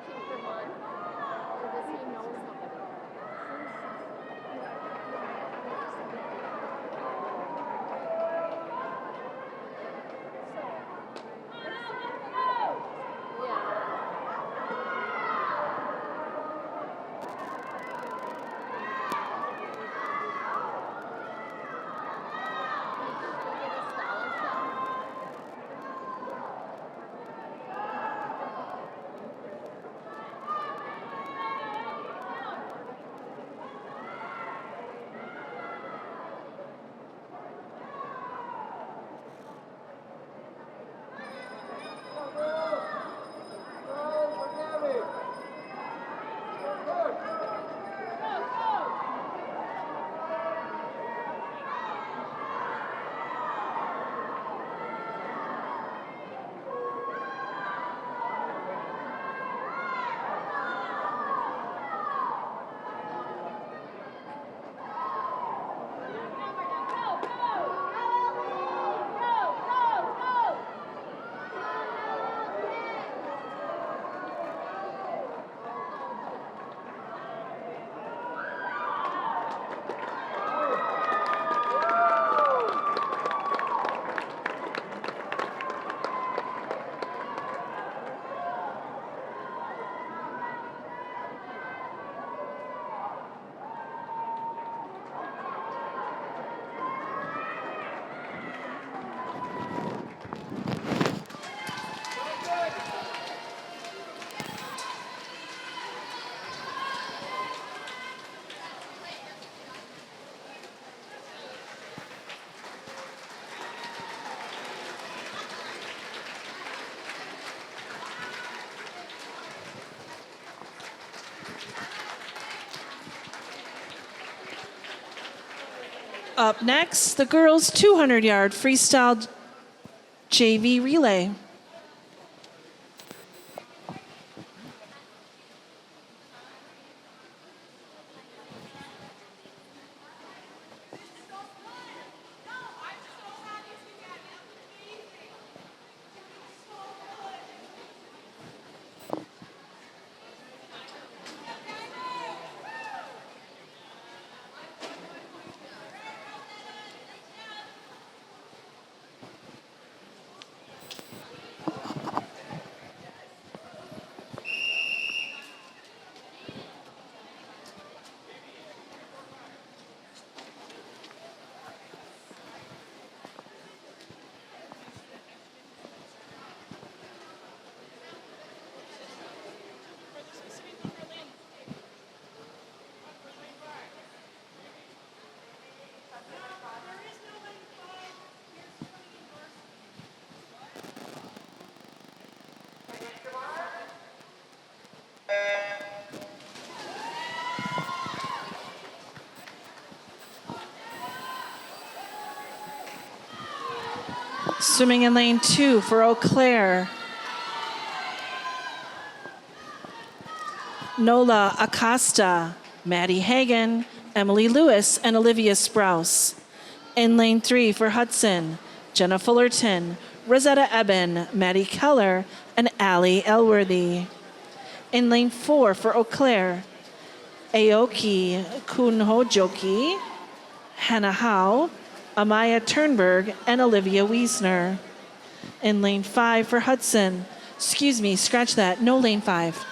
watching Vermont? Or does he know somebody? Up next, the girls' 200-yard freestyle JV relay. Swimming in lane 2 for Eau Claire, Nola Acosta, Maddie Hagan, Emily Lewis, and Olivia Sprouse. In lane 3 for Hudson, Jenna Fullerton, Rosetta Eben, Maddie Keller, and Allie Elworthy. In lane 4 for Eau Claire, Aoki Kunhojoki, Hannah Howe, Amaya Turnberg, and Olivia Wiesner. In lane 5 for Hudson, scratch that, no lane 5.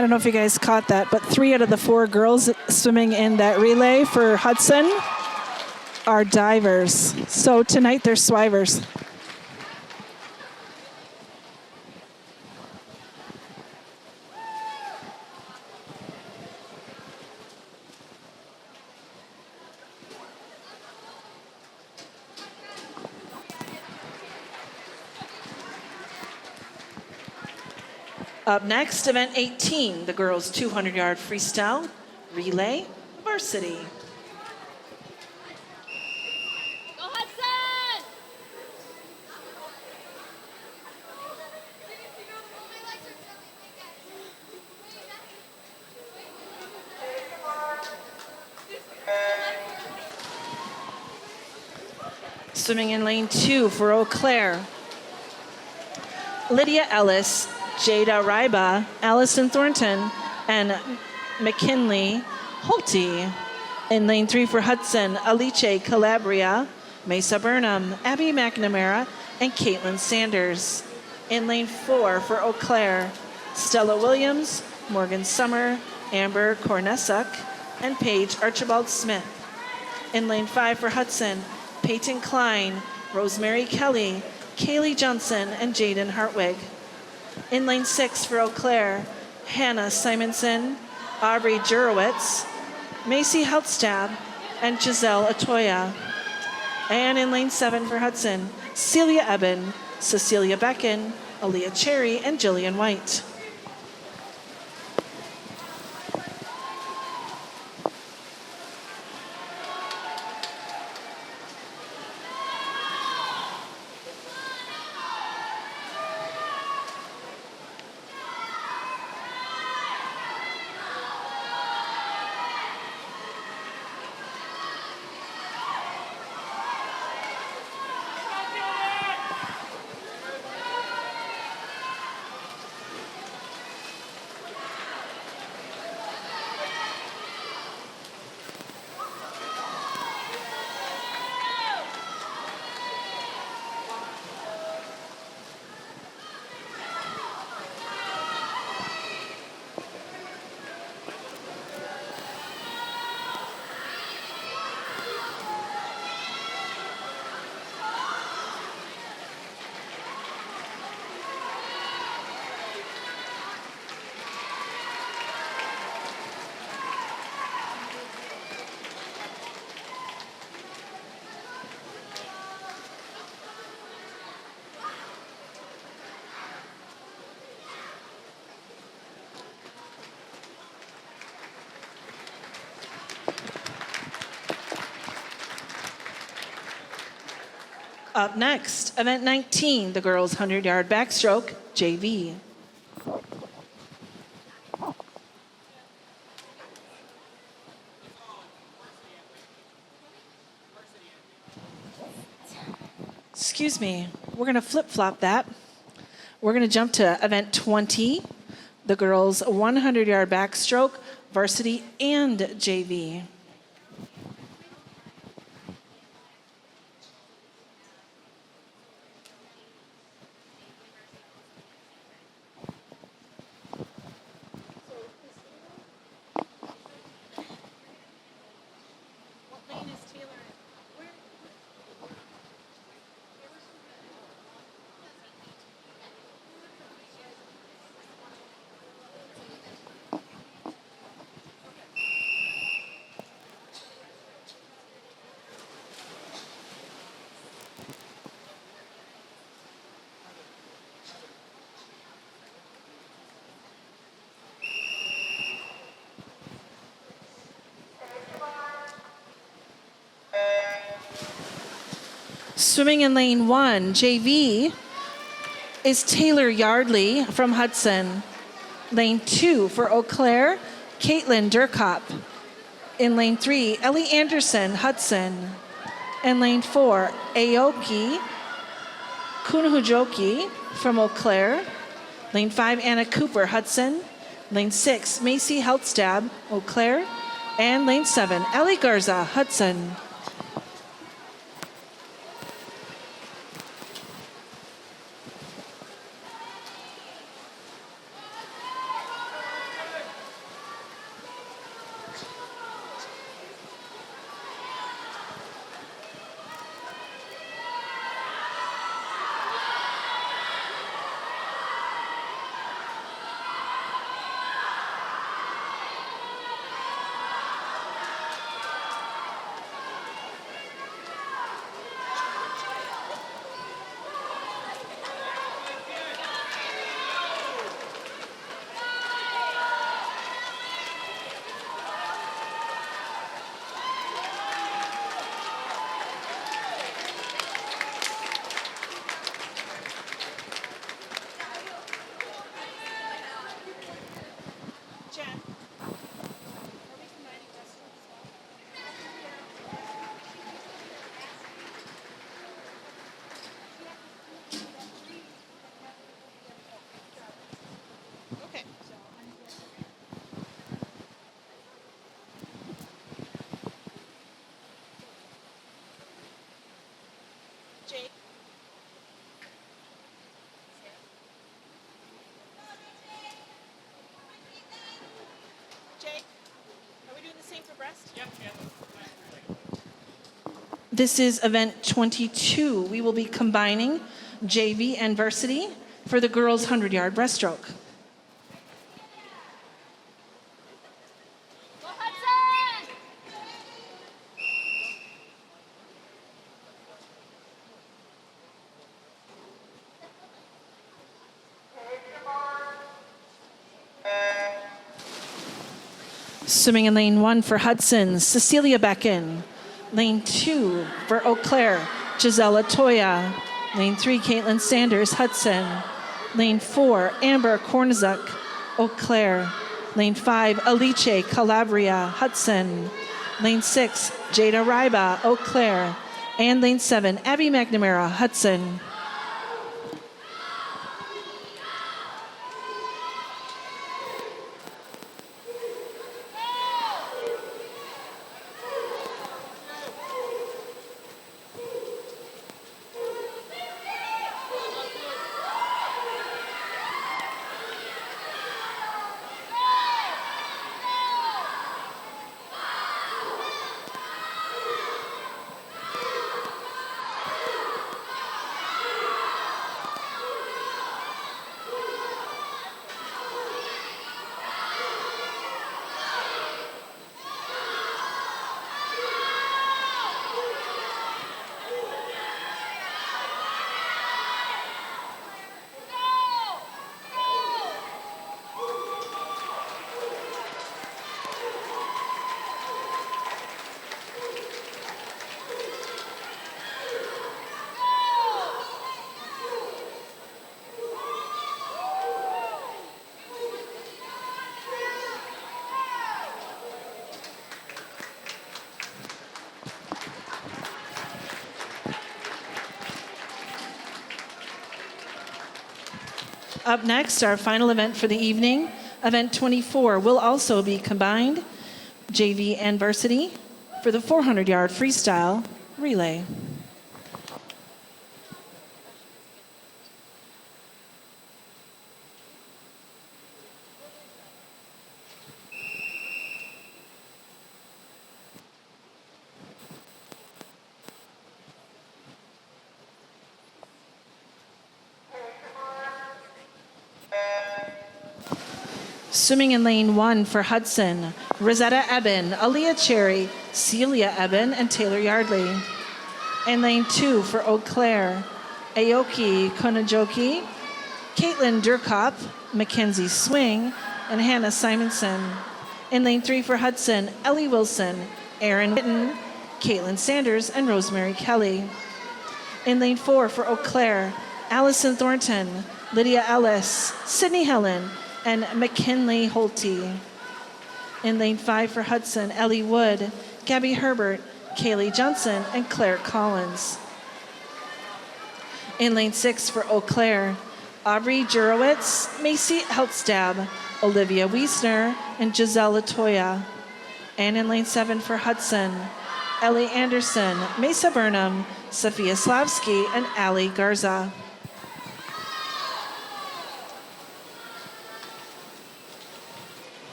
I don't know if you guys caught that, but 3 out of the 4 girls swimming in that relay for Hudson are divers. So tonight they're swivers. Up next, event 18, the girls 200-yard freestyle relay varsity. Go Hudson! Swimming in lane 2 for Eau Claire, Lydia Ellis, Jada Ryba, Allison Thornton, and McKinley Holte. In lane 3 for Hudson, Alice Calabria, Maysa Burnham, Abby McNamara, and Caitlin Sanders. In lane 4 for Eau Claire, Stella Williams, Morgan Summer, Amber Cornessuk, and Paige Archibald Smith. In lane 5 for Hudson, Peyton Klein, Rosemary Kelly, Kaylee Johnson, and Jadyn Hartwig. In lane 6 for Eau Claire, Hannah Simonson, Aubrey Jurowitz, Macy Heltstab, and Giselle Atoya. And in lane 7 for Hudson, Celia Eben, Cecilia Becken, Aaliyah Cherry, and Jillian White. Up next, event 19, the girls 100-yard backstroke JV. Excuse me, we're gonna flip-flop that. We're gonna jump to event 20, the girls 100-yard backstroke, varsity and JV. Swimming in lane 1, JV, is Taylor Yardley from Hudson. Lane 2 for Eau Claire, Caitlin Durkop. In lane 3, Ellie Anderson, Hudson. In lane 4, Aoki Kunhujoki from Eau Claire. Lane 5, Anna Cooper, Hudson. Lane 6, Macy Heltstab, Eau Claire. And lane 7, Allie Garza, Hudson. This is event 22. We will be combining JV and varsity for the girls' 100-yard breaststroke. Go Hudson! Swimming in lane 1 for Hudson, Cecilia Becken. Lane 2 for Eau Claire, Gisela Toya. Lane 3, Caitlin Sanders, Hudson. Lane 4, Amber Kornzuk, Eau Claire. Lane 5, Alice Calabria, Hudson. Lane 6, Jada Ryba, Eau Claire. And lane 7, Abby McNamara, Hudson. Up next, our final event for the evening, event 24, will also be combined, JV and varsity, for the 400-yard freestyle relay. Swimming in lane 1 for Hudson, Rosetta Eben, Aaliyah Cherry, Celia Eben, and Taylor Yardley. And lane 2 for Eau Claire, Aoki Konajoki, Caitlin Durkop, Mackenzie Swing, and Hannah Simonson. In lane 3 for Hudson, Ellie Wilson, Erin Witten, Caitlin Sanders, and Rosemary Kelly. In lane 4 for Eau Claire, Allison Thornton, Lydia Ellis, Sydney Helen, and McKinley Holte. In lane 5 for Hudson, Ellie Wood, Gabby Herbert, Kaylee Johnson, and Claire Collins. In lane 6 for Eau Claire, Aubrey Jurowitz, Macy Heltstab, Olivia Wiesner, and Giselle Latoya. And in lane 7 for Hudson, Ellie Anderson, Maysa Burnham, Sophia Slavsky, and Allie Garza.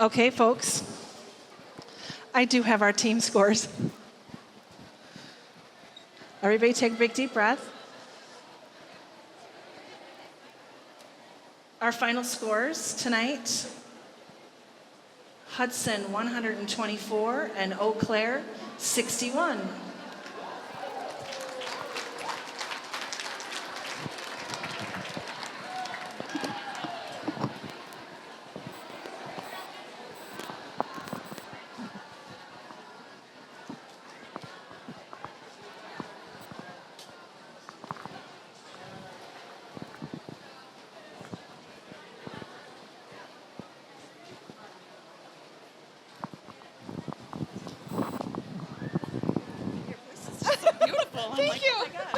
Okay, folks. I do have our team scores. Everybody take a big deep breath. Our final scores tonight. Hudson 124 and Eau Claire 61. Beautiful. Thank you. Oh my God.